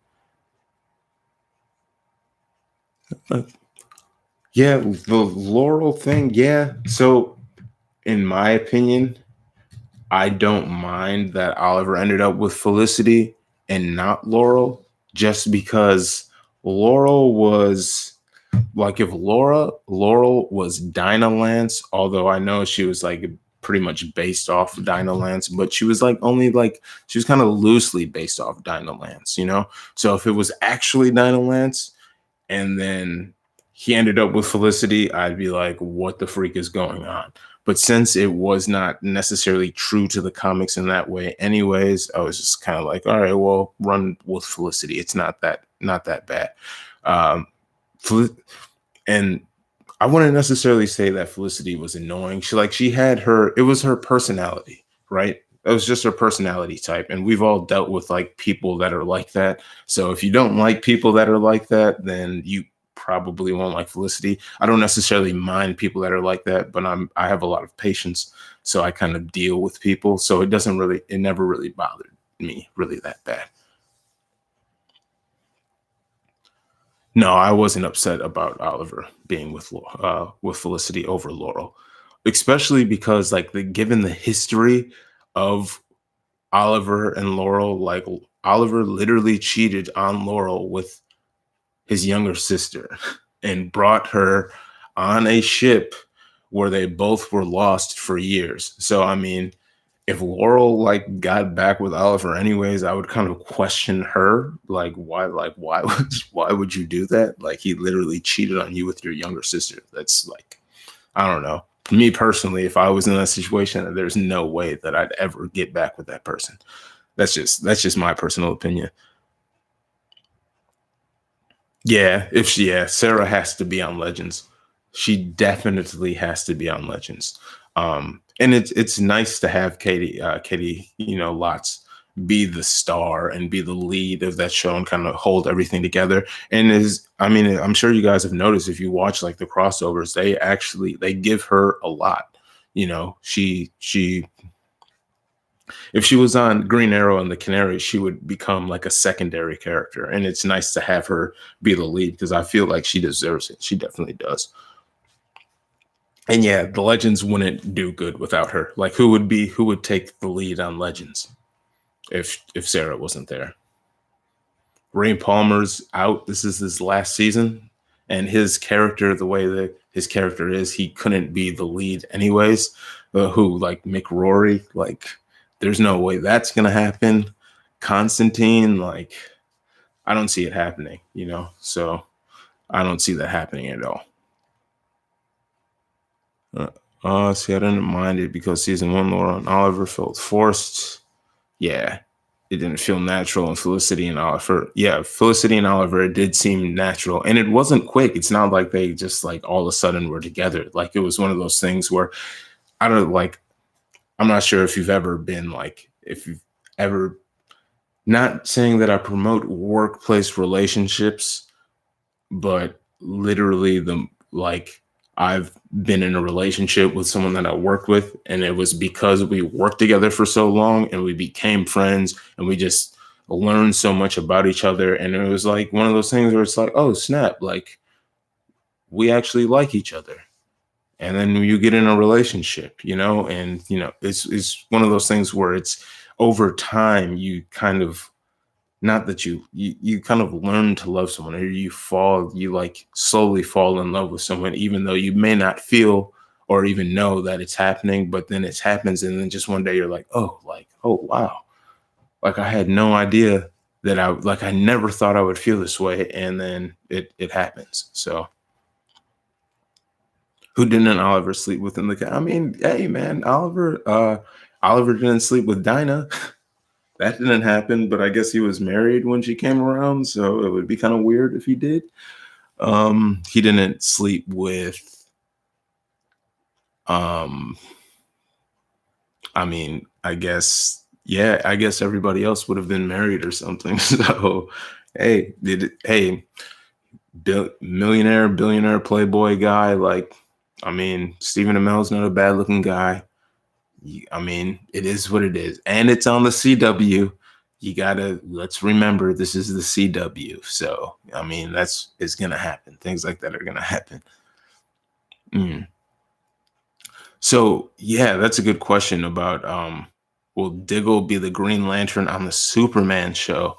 uh, yeah, the Laurel thing, yeah. So in my opinion, I don't mind that Oliver ended up with Felicity and not Laurel, just because Laurel was like, if Laurel was Dinah Lance, although I know she was like pretty much based off of Dinah Lance, but she was like only like, she was kind of loosely based off Dinah Lance, you know? So if it was actually Dinah Lance and then he ended up with Felicity, I'd be like, what the freak is going on? But since it was not necessarily true to the comics in that way anyways, I was just kind of like, all right, well, run with Felicity. It's not that bad. Um, and I wouldn't necessarily say that Felicity was annoying. She had it was her personality, right? It was just her personality type. And we've all dealt with like people that are like that. So if you don't like people that are like that, then you probably won't like Felicity. I don't necessarily mind people that are like that, but I have a lot of patience. So I kind of deal with people. So it never really bothered me really that bad. No, I wasn't upset about Oliver being with Felicity over Laurel, especially because like given the history of Oliver and Laurel, like Oliver literally cheated on Laurel with his younger sister and brought her on a ship where they both were lost for years. So I mean, if Laurel like got back with Oliver anyways, I would kind of question her. Why would you do that? Like, he literally cheated on you with your younger sister. That's like, I don't know. Me personally, if I was in that situation, there's no way that I'd ever get back with that person. That's just my personal opinion. Yeah, Sarah has to be on Legends. She definitely has to be on Legends. And it's nice to have Katie, Lots be the star and be the lead of that show and kind of hold everything together. And I mean, I'm sure you guys have noticed if you watch like the crossovers, they give her a lot. She if she was on Green Arrow and the Canary, she would become like a secondary character. And it's nice to have her be the lead because I feel like she deserves it. She definitely does. And yeah, the Legends wouldn't do good without her. Like, who would take the lead on Legends if Sarah wasn't there? Ray Palmer's out. This is his last season, and his character, the way that his character is, he couldn't be the lead anyways. Who like Mick Rory? Like, there's no way that's gonna happen. Constantine, like, I don't see it happening. So I don't see that happening at all. See, I didn't mind it because season 1, Laura and Oliver felt forced. Yeah, it didn't feel natural. And Felicity and Oliver, it did seem natural, and it wasn't quick. It's not like they just like all of a sudden were together. Like, it was one of those things where I don't like. I'm not sure if you've ever been like, if you've ever not saying that I promote workplace relationships, but literally I've been in a relationship with someone that I worked with, and it was because we worked together for so long and we became friends and we just learned so much about each other. And it was like one of those things where it's like, oh snap, like we actually like each other. And then you get in a relationship, and it's one of those things where it's over time you kind of, not that you kind of learn to love someone, or you like slowly fall in love with someone, even though you may not feel or even know that it's happening, but then it happens. And then just one day you're like, oh wow, like I had no idea that I never thought I would feel this way. And then it happens. So who didn't Oliver sleep with in the, I mean, hey man, Oliver didn't sleep with Dinah. That didn't happen, but I guess he was married when she came around, so it would be kind of weird if he did. He didn't sleep with, um, I mean, I guess everybody else would have been married or something. So, hey, millionaire, billionaire, playboy guy, like, I mean, Stephen Amell's not a bad looking guy. I mean, it is what it is. And it's on the CW. Let's remember this is the CW. So, I mean, it's going to happen. Things like that are going to happen. So, yeah, that's a good question about, will Diggle be the Green Lantern on the Superman show?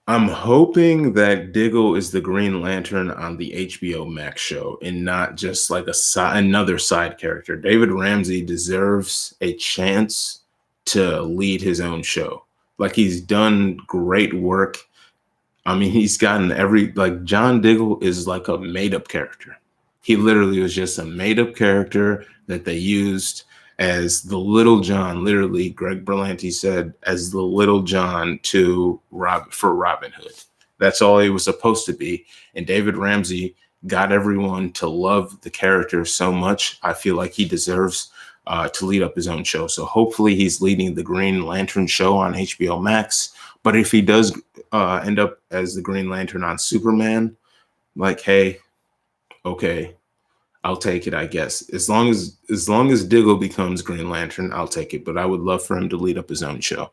I'm hoping that Diggle is the Green Lantern on the HBO Max show and not just like another side character. David Ramsey deserves a chance to lead his own show. Like, he's done great work. I mean, he's gotten like John Diggle is like a made up character. He literally was just a made up character that they used as the Little John. Literally, Greg Berlanti said as the Little John for Robin Hood. That's all he was supposed to be. And David Ramsey got everyone to love the character so much. I feel like he deserves to lead up his own show. So hopefully he's leading the Green Lantern show on HBO Max. But if he does end up as the Green Lantern on Superman, like, hey, okay, I'll take it, I guess. As long as Diggle becomes Green Lantern, I'll take it. But I would love for him to lead up his own show.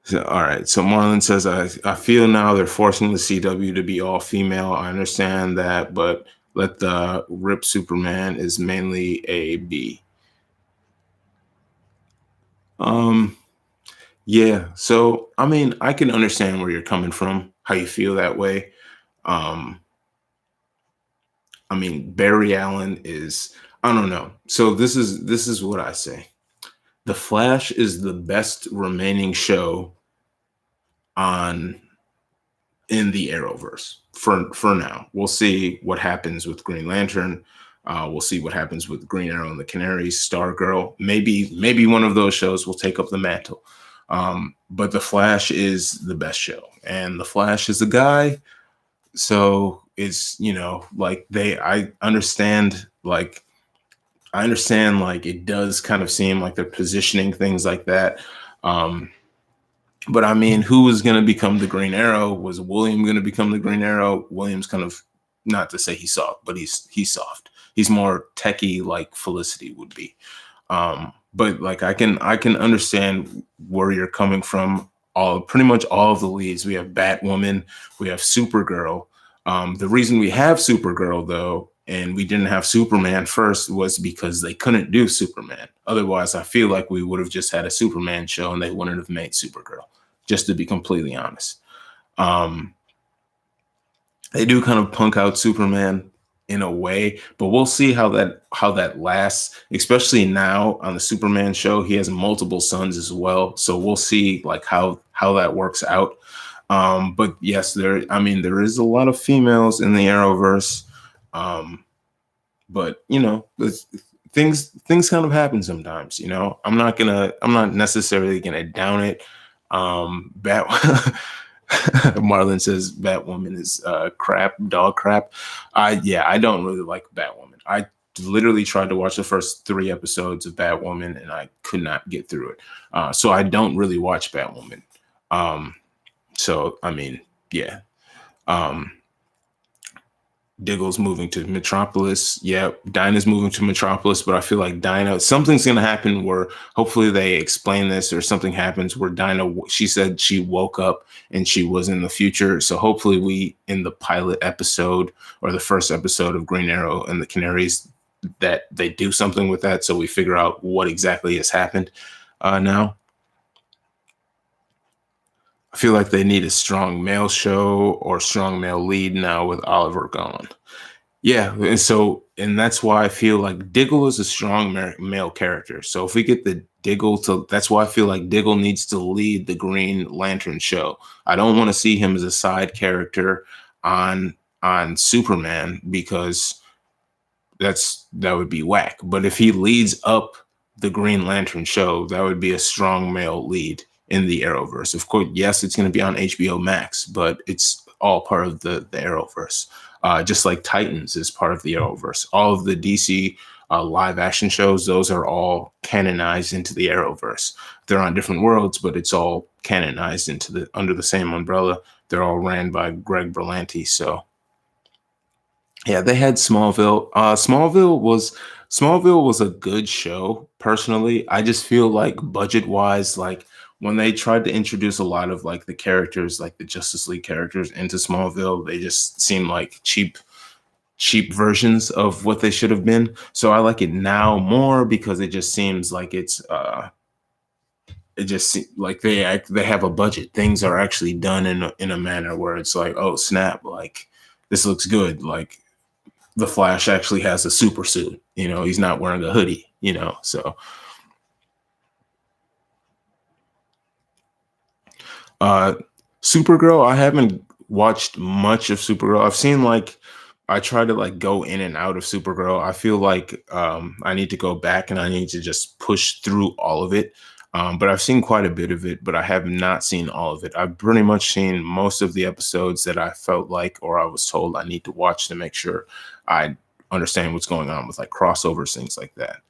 So, all right. So Marlon says, I feel now they're forcing the CW to be all female. I understand that, but let the Rip Superman is mainly a B. Yeah. So I mean, I can understand where you're coming from, how you feel that way. I mean, Barry Allen is, I don't know. So this is what I say. The Flash is the best remaining show on in the Arrowverse for now. We'll see what happens with Green Lantern. We'll see what happens with Green Arrow and the Canaries, Stargirl. Maybe one of those shows will take up the mantle. But The Flash is the best show, and The Flash is a guy. So it's, like I understand, like it does kind of seem like they're positioning things like that. But I mean, who was going to become the Green Arrow? Was William going to become the Green Arrow? William's kind of, not to say he's soft, but he's soft. He's more techie, like Felicity would be. But like I can understand where you're coming from. Pretty much all of the leads. We have Batwoman, we have Supergirl. The reason we have Supergirl, though, and we didn't have Superman first, was because they couldn't do Superman. Otherwise, I feel like we would have just had a Superman show and they wouldn't have made Supergirl, just to be completely honest. They do kind of punk out Superman in a way, but we'll see how that lasts, especially now on the Superman show. He has multiple sons as well, so we'll see like how that works out. But yes, there is a lot of females in the Arrowverse. But things kind of happen sometimes. I'm not necessarily gonna down it. Marlon says Batwoman is dog crap. I don't really like Batwoman. I literally tried to watch the first 3 episodes of Batwoman, and I could not get through it. So I don't really watch Batwoman. Um, so I mean, yeah. Um, Diggle's moving to Metropolis. Yeah, Dinah's moving to Metropolis, but I feel like Dinah, something's going to happen where hopefully they explain this, or something happens where Dinah, she said she woke up and she was in the future. So hopefully we, in the pilot episode or the first episode of Green Arrow and the Canaries, that they do something with that. So we figure out what exactly has happened now. I feel like they need a strong male show or strong male lead now with Oliver gone. Yeah, and that's why I feel like Diggle is a strong male character. So if we get the Diggle to, that's why I feel like Diggle needs to lead the Green Lantern show. I don't want to see him as a side character on Superman, because that would be whack. But if he leads up the Green Lantern show, that would be a strong male lead in the Arrowverse. Of course, yes, it's going to be on HBO Max, but it's all part of the Arrowverse. Just like Titans is part of the Arrowverse. All of the DC live action shows, those are all canonized into the Arrowverse. They're on different worlds, but it's all canonized into under the same umbrella. They're all ran by Greg Berlanti. So yeah, they had Smallville. Smallville was a good show. Personally, I just feel like budget wise, like when they tried to introduce a lot of like the characters, like the Justice League characters into Smallville, they just seem like cheap versions of what they should have been. So I like it now more because it just seems like it just like they have a budget. Things are actually done in a manner where it's like, oh snap, like this looks good. Like the Flash actually has a super suit. He's not wearing a hoodie. So Supergirl, I haven't watched much of Supergirl. I've seen I try to go in and out of Supergirl. I feel like I need to go back and I need to just push through all of it. But I've seen quite a bit of it, but I have not seen all of it. I've pretty much seen most of the episodes that I felt like, or I was told I need to watch to make sure I understand what's going on with crossovers, things like that.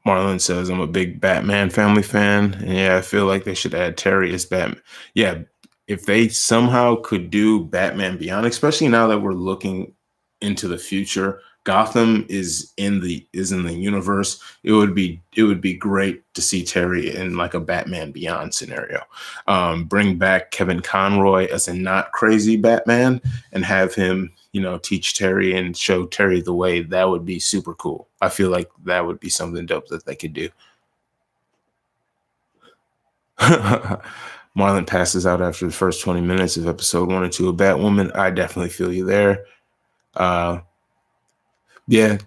Marlon says, I'm a big Batman family fan. And yeah, I feel like they should add Terry as Batman. Yeah, if they somehow could do Batman Beyond, especially now that we're looking into the future, Gotham is in the universe. It would be great to see Terry in a Batman Beyond scenario. Bring back Kevin Conroy as a not crazy Batman and have him, teach Terry and show Terry the way. That would be super cool. I feel like that would be something dope that they could do. Marlon passes out after the first 20 minutes of episode 1 and 2 of Batwoman. I definitely feel you there. Yeah,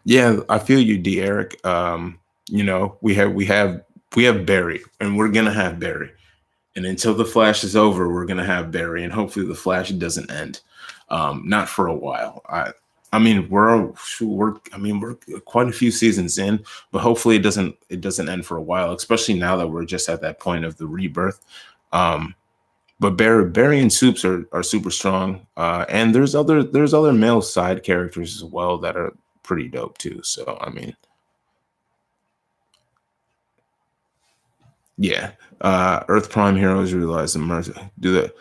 I feel you, D. Eric. We have Barry, and we're gonna have Barry, and until the Flash is over, we're gonna have Barry, and hopefully the Flash doesn't end. Not for a while. We're quite a few seasons in, but hopefully it doesn't end for a while, especially now that we're just at that point of the rebirth. But Barry and Soups are super strong, and there's other male side characters as well that are pretty dope too. So yeah. Earth Prime heroes realize the mercy. Do that.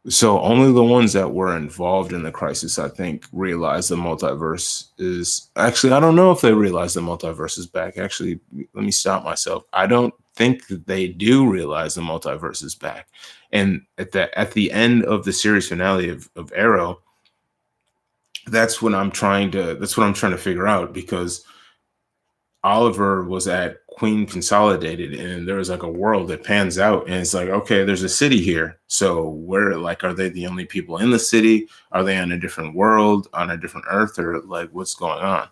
So only the ones that were involved in the crisis, I think, realize the multiverse is actually. I don't know if they realize the multiverse is back. Actually, let me stop myself. I don't think that they do realize the multiverse is back. And at the end of the series finale of Arrow, that's what I'm trying to figure out, because Oliver was at Queen Consolidated, and there was a world that pans out, and it's okay, there's a city here. So where are they the only people in the city? Are they on a different world, on a different Earth, or what's going on?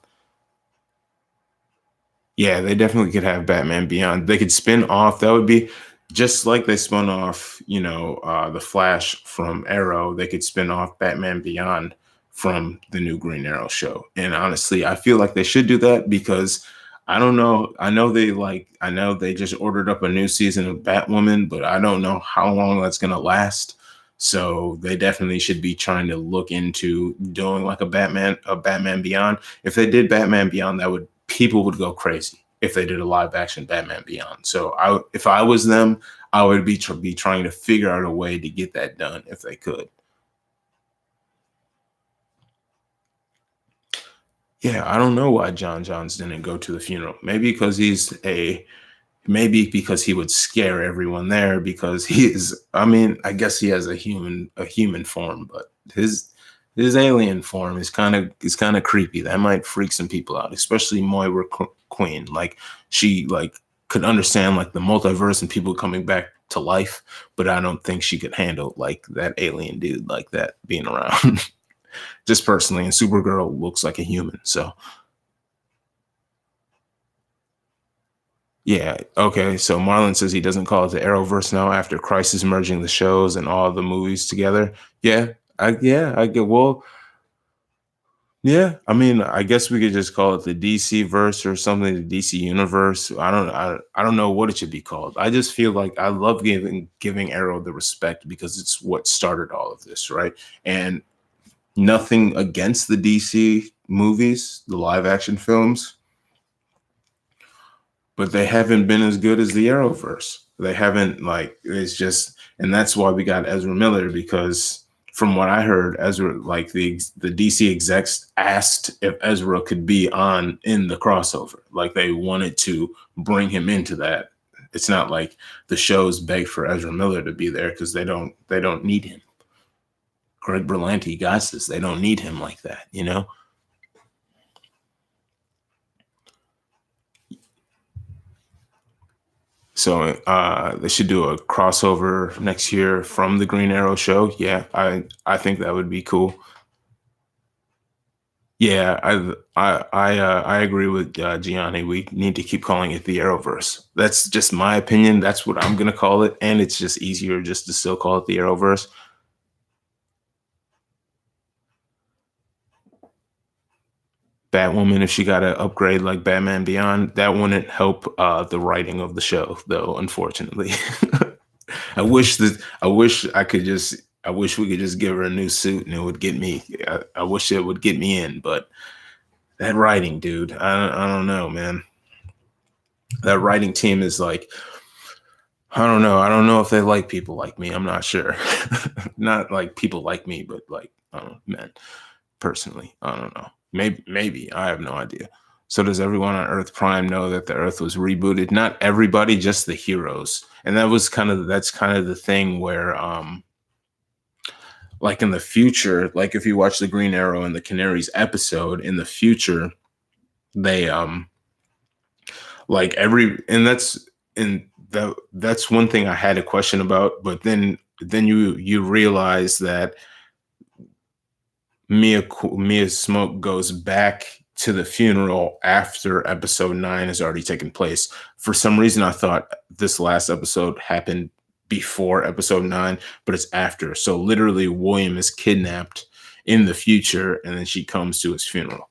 Yeah, they definitely could have Batman Beyond. They could spin off. That would be just like they spun off, the Flash from Arrow. They could spin off Batman Beyond from the new Green Arrow show. And honestly, I feel like they should do that, because I don't know. I know they just ordered up a new season of Batwoman, but I don't know how long that's going to last. So they definitely should be trying to look into doing like a Batman Beyond. If they did Batman Beyond, people would go crazy if they did a live action Batman Beyond. So if I was them, I would be trying to figure out a way to get that done if they could. Yeah, I don't know why John Johns didn't go to the funeral. Maybe because he would scare everyone there because he is, I mean, I guess he has a human form, but his alien form is kind of creepy. That might freak some people out, especially Moira Queen. Like she like could understand like the multiverse and people coming back to life, but I don't think she could handle like that alien dude like that being around. Just personally, and Supergirl looks like a human, so yeah, okay. So Marlon says he doesn't call it the Arrowverse now after Crisis merging the shows and all the movies together. I get. Well, yeah. I mean, I guess we could just call it the DC verse or something, the DC universe. I don't know what it should be called. I just feel like I love giving Arrow the respect because it's what started all of this, right? And nothing against the DC movies, the live action films, but they haven't been as good as the Arrowverse. They haven't like it's just, and that's why we got Ezra Miller because from what I heard, Ezra like the DC execs asked if Ezra could be on in the crossover, like they wanted to bring him into that. It's not like the shows beg for Ezra Miller to be there because they don't need him. Greg Berlanti got this. They don't need him like that, you know. So they should do a crossover next year from the Green Arrow show. Yeah, I think that would be cool. Yeah, I agree with Gianni. We need to keep calling it the Arrowverse. That's just my opinion. That's what I'm gonna call it, and it's just easier just to still call it the Arrowverse. Batwoman, if she got an upgrade like Batman Beyond, that wouldn't help the writing of the show, though. Unfortunately, I wish we could just give her a new suit and it would get me. I wish it would get me in, but that writing, dude, I don't know, man. That writing team is like, I don't know. I don't know if they like people like me. I'm not sure. Not like people like me, but like, I don't know, man. Personally, I don't know. Maybe I have no idea. So does everyone on Earth Prime know that the Earth was rebooted? Not everybody, just the heroes. And that's kind of the thing where like in the future, like if you watch the Green Arrow and the Canaries episode in the future, they like every and that's one thing I had a question about, but then you realize that Mia Smoke goes back to the funeral after episode 9 has already taken place. For some reason, I thought this last episode happened before episode 9, but it's after. So literally, William is kidnapped in the future, and then she comes to his funeral.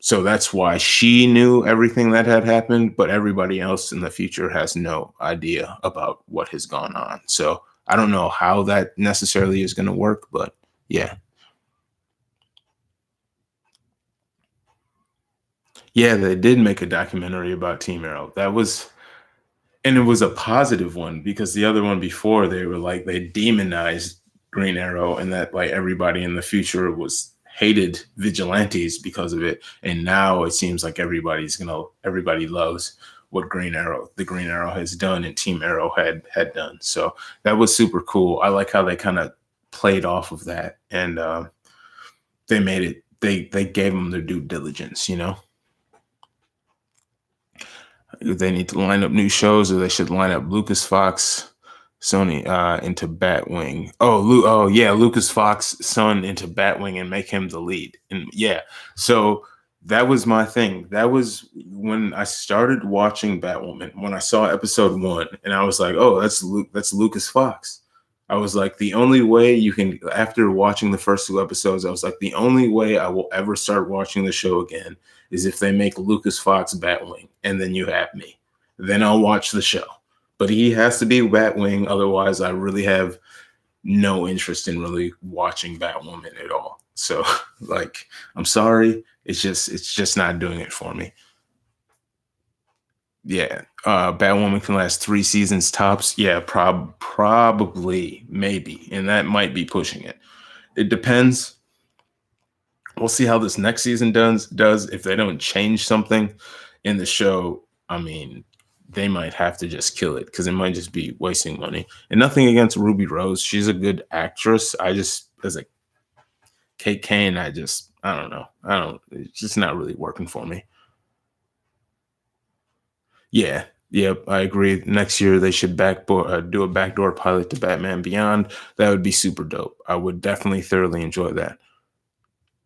So that's why she knew everything that had happened, but everybody else in the future has no idea about what has gone on. So I don't know how that necessarily is going to work, but yeah. Yeah, they did make a documentary about Team Arrow. And it was a positive one because the other one before they were like they demonized Green Arrow and that like everybody in the future was hated vigilantes because of it. And now it seems like everybody loves what the Green Arrow has done and Team Arrow had done. So that was super cool. I like how they kind of played off of that and they made it. They gave them their due diligence, you know. They need to line up new shows, or they should line up Lucas Fox, Sony into Batwing. Oh yeah, Lucas Fox son into Batwing and make him the lead. And yeah, so that was my thing. That was when I started watching Batwoman. When I saw episode 1, and I was like, oh, that's Lucas Fox. I was like, the only way you can, after watching the first 2 episodes, I was like, the only way I will ever start watching the show again is if they make Lucas Fox Batwing, and then you have me. Then I'll watch the show. But he has to be Batwing, otherwise I really have no interest in really watching Batwoman at all. So like, I'm sorry, it's just not doing it for me. Yeah, Batwoman can last 3 seasons tops. Yeah, probably, maybe, and that might be pushing it. It depends. We'll see how this next season does. If they don't change something in the show, I mean, they might have to just kill it because it might just be wasting money. And nothing against Ruby Rose, she's a good actress. I just, as a Kate Kane, I don't know. It's just not really working for me. Yeah, yep, I agree. Next year they should do a backdoor pilot to Batman Beyond. That would be super dope. I would definitely thoroughly enjoy that.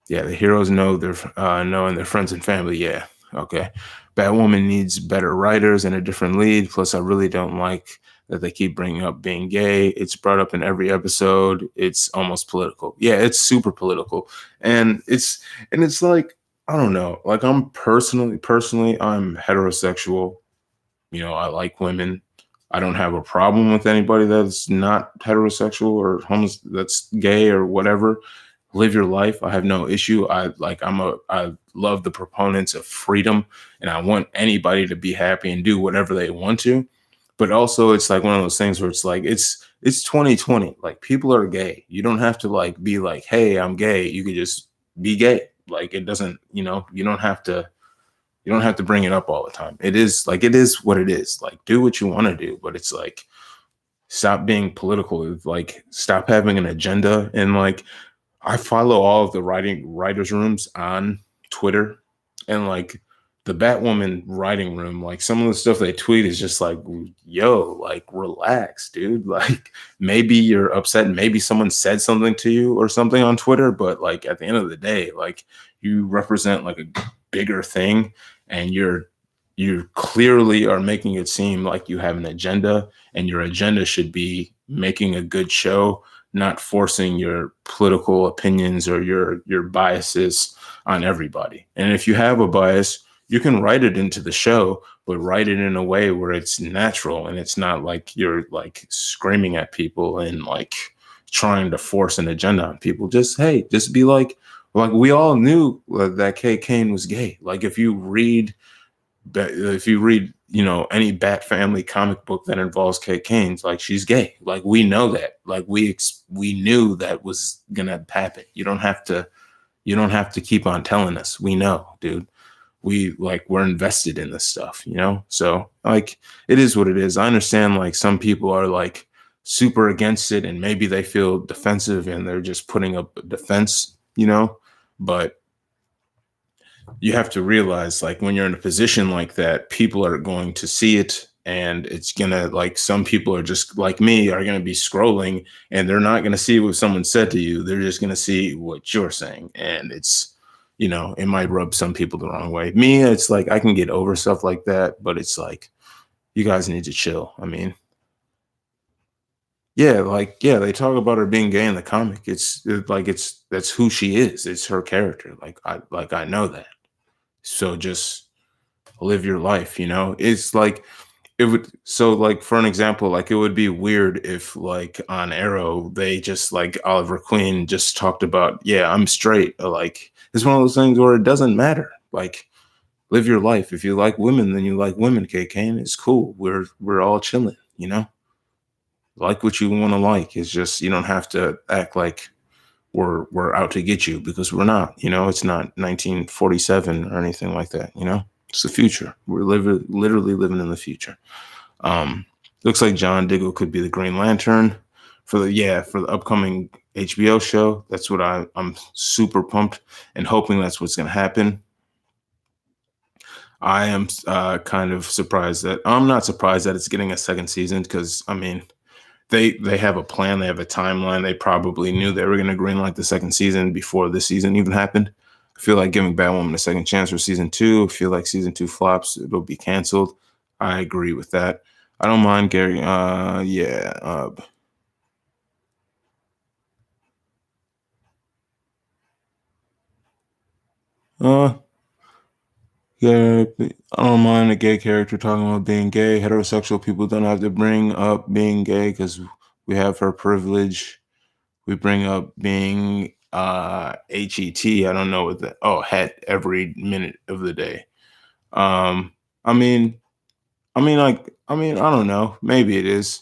Yeah, the heroes know their knowing their friends and family. Yeah, okay. Batwoman needs better writers and a different lead. Plus, I really don't like that they keep bringing up being gay. It's brought up in every episode. It's almost political. Yeah, it's super political, and it's like, I don't know. Like, I'm personally, I'm heterosexual. I like women. I don't have a problem with anybody that's not heterosexual or that's gay or whatever. Live your life. I have no issue. I love the proponents of freedom, and I want anybody to be happy and do whatever they want to. But also, it's like one of those things where it's like, it's 2020. Like, people are gay. You don't have to like be like, hey, I'm gay. You could just be gay. Like, it doesn't, you don't have to bring it up all the time. It is what it is. Like, do what you want to do, but it's like, stop being political. Like, stop having an agenda. And like, I follow all of the writers rooms on Twitter, and like, the Batwoman writing room, like, some of the stuff they tweet is just like, yo, like, relax, dude. Like, maybe you're upset, and maybe someone said something to you or something on Twitter, but like, at the end of the day, like, you represent like a bigger thing, and you clearly are making it seem like you have an agenda, and your agenda should be making a good show, not forcing your political opinions or your biases on everybody. And if you have a bias, you can write it into the show, but write it in a way where it's natural, and it's not like you're like screaming at people and like trying to force an agenda on people. Just be like we all knew that Kate Kane was gay. Like, if you read any Bat Family comic book that involves Kate Kane, like, she's gay. Like, we know that. Like, we knew that was gonna happen. You don't have to keep on telling us. We know, dude. We're invested in this stuff. So, like, it is what it is. I understand, like, some people are like super against it, and maybe they feel defensive and they're just putting up a defense. But you have to realize, like, when you're in a position like that, people are going to see it, and it's gonna, like, some people are just like me, are gonna be scrolling, and they're not gonna see what someone said to you. They're just gonna see what you're saying, and it might rub some people the wrong way. Me, it's like, I can get over stuff like that, but it's like, you guys need to chill. I mean, yeah, like, yeah, they talk about her being gay in the comic. That's who she is. It's her character. Like I know that. So just live your life. It's like, it would, so, like, for an example, like, it would be weird if, like, on Arrow, they just, like, Oliver Queen just talked about, yeah, I'm straight. Like, it's one of those things where it doesn't matter. Like, live your life. If you like women, then you like women. K Kane, it's cool. We're all chilling. Like what you want to like. It's just, you don't have to act like we're out to get you, because we're not. It's not 1947 or anything like that. It's the future. We're literally living in the future. Looks like John Diggle could be the Green Lantern for the upcoming HBO show. That's what I'm super pumped and hoping that's what's going to happen. I am kind of surprised that I'm not surprised that it's getting a second season, because, I mean, they have a plan, they have a timeline. They probably knew they were going to greenlight the second season before this season even happened. I feel like giving Batwoman a second chance for season two. I feel like season two flops, it'll be canceled. I agree with that. I don't mind Gary. Yeah. Uh, yeah. I don't mind a gay character talking about being gay. Heterosexual people don't have to bring up being gay because we have her privilege. We bring up being HET. I don't know what the het every minute of the day. Um, I mean, I don't know. Maybe it is.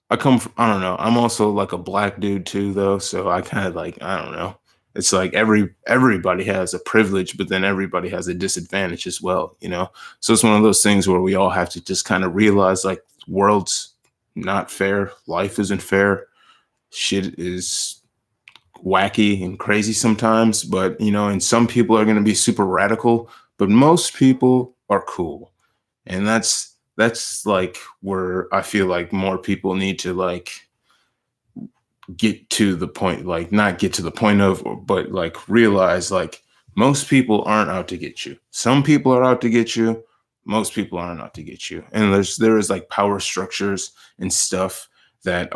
I come from, I don't know. I'm also like a black dude too, though. So I kind of like, I don't know. It's like everybody has a privilege, but then everybody has a disadvantage as well, you know? So it's one of those things where we all have to just kind of realize like world's not fair. Life isn't fair. Shit is wacky and crazy sometimes, but you know, and some people are going to be super radical, but most people are cool. And that's like where I feel like more people need to like get to the point, like not get to the point of, but like realize like most people aren't out to get you. Some people are out to get you. Most people aren't out to get you. And there is like power structures and stuff that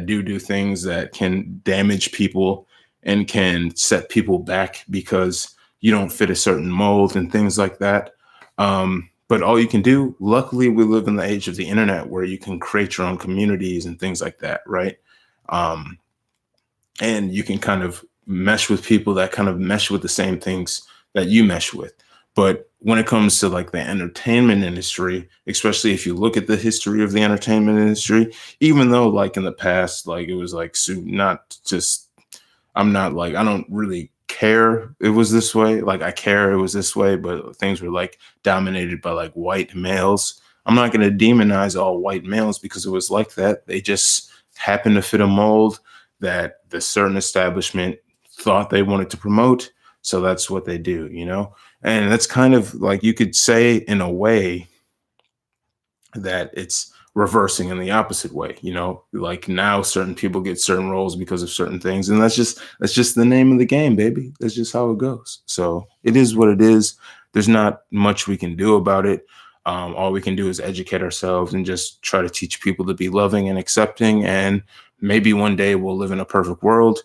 do things that can damage people and can set people back because you don't fit a certain mold and things like that. But all you can do, luckily, we live in the age of the internet where you can create your own communities and things like that, right? Um, and you can kind of mesh with people that kind of mesh with the same things that you mesh with. But when it comes to like the entertainment industry, especially if you look at the history of the entertainment industry, even though like in the past, like it was like not just, I'm not like, I don't really care it was this way. Like I care it was this way, but things were like dominated by like white males. I'm not going to demonize all white males because it was like that. They just happened to fit a mold that the certain establishment thought they wanted to promote. So that's what they do, you know? And that's kind of like you could say in a way that it's reversing in the opposite way, you know, like now certain people get certain roles because of certain things, and that's just the name of the game, baby. That's just how it goes. So it is what it is. There's not much we can do about it. All we can do is educate ourselves and just try to teach people to be loving and accepting, and maybe one day we'll live in a perfect world.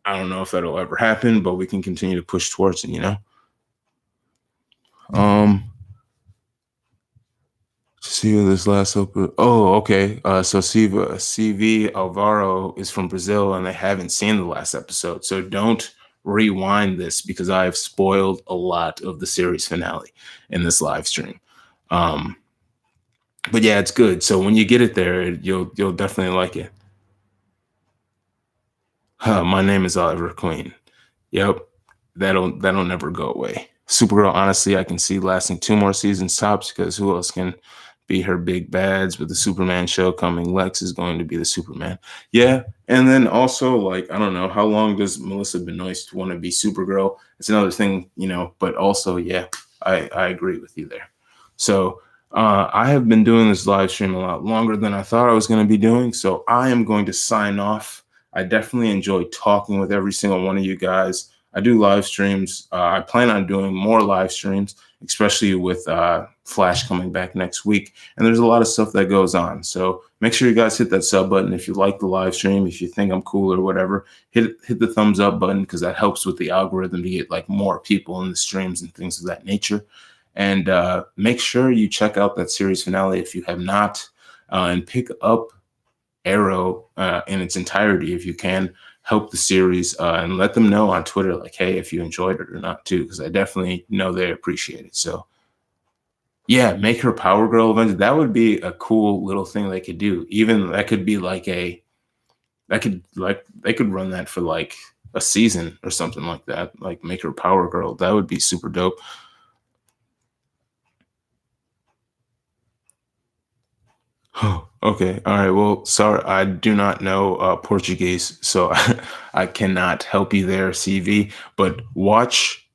I don't know if that'll ever happen, but we can continue to push towards it, you know. um See this last open. Oh, okay. So CV Alvaro is from Brazil, and they haven't seen the last episode. So don't rewind this because I have spoiled a lot of the series finale in this live stream. Um, but yeah, it's good. So when you get it there, you'll definitely like it. My name is Oliver Queen. Yep, that'll never go away. Supergirl, honestly, I can see lasting 2 more seasons tops because who else can be her big bads with the Superman show coming? Lex is going to be the Superman. Yeah, and then also like I don't know how long does Melissa Benoist want to be Supergirl? It's another thing, you know. But also, yeah, I agree with you there. So I have been doing this live stream a lot longer than I thought I was going to be doing. So I am going to sign off. I definitely enjoy talking with every single one of you guys. I do live streams. I plan on doing more live streams, especially with Flash coming back next week. And there's a lot of stuff that goes on. So make sure you guys hit that sub button if you like the live stream. If you think I'm cool or whatever, hit the thumbs up button because that helps with the algorithm to get like more people in the streams and things of that nature. And make sure you check out that series finale if you have not, and pick up Arrow in its entirety if you can. Help the series and let them know on Twitter, like, hey, if you enjoyed it or not, too, because I definitely know they appreciate it. So, yeah, make her Power Girl event. That would be a cool little thing they could do. Even that could be like they could run that for like a season or something like that. Like, make her Power Girl. That would be super dope. Oh, okay. All right. Well, sorry, I do not know Portuguese, so I cannot help you there, CV. But watch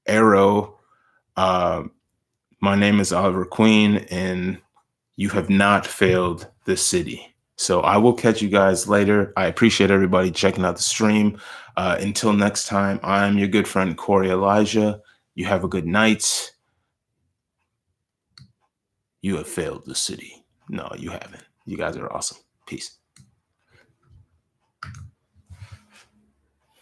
Arrow. Uh, my name is Oliver Queen, and you have not failed the city. So I will catch you guys later. I appreciate everybody checking out the stream. Until next time, I'm your good friend Koerri Elijah. You have a good night. You have failed the city. No, you haven't. You guys are awesome. Peace.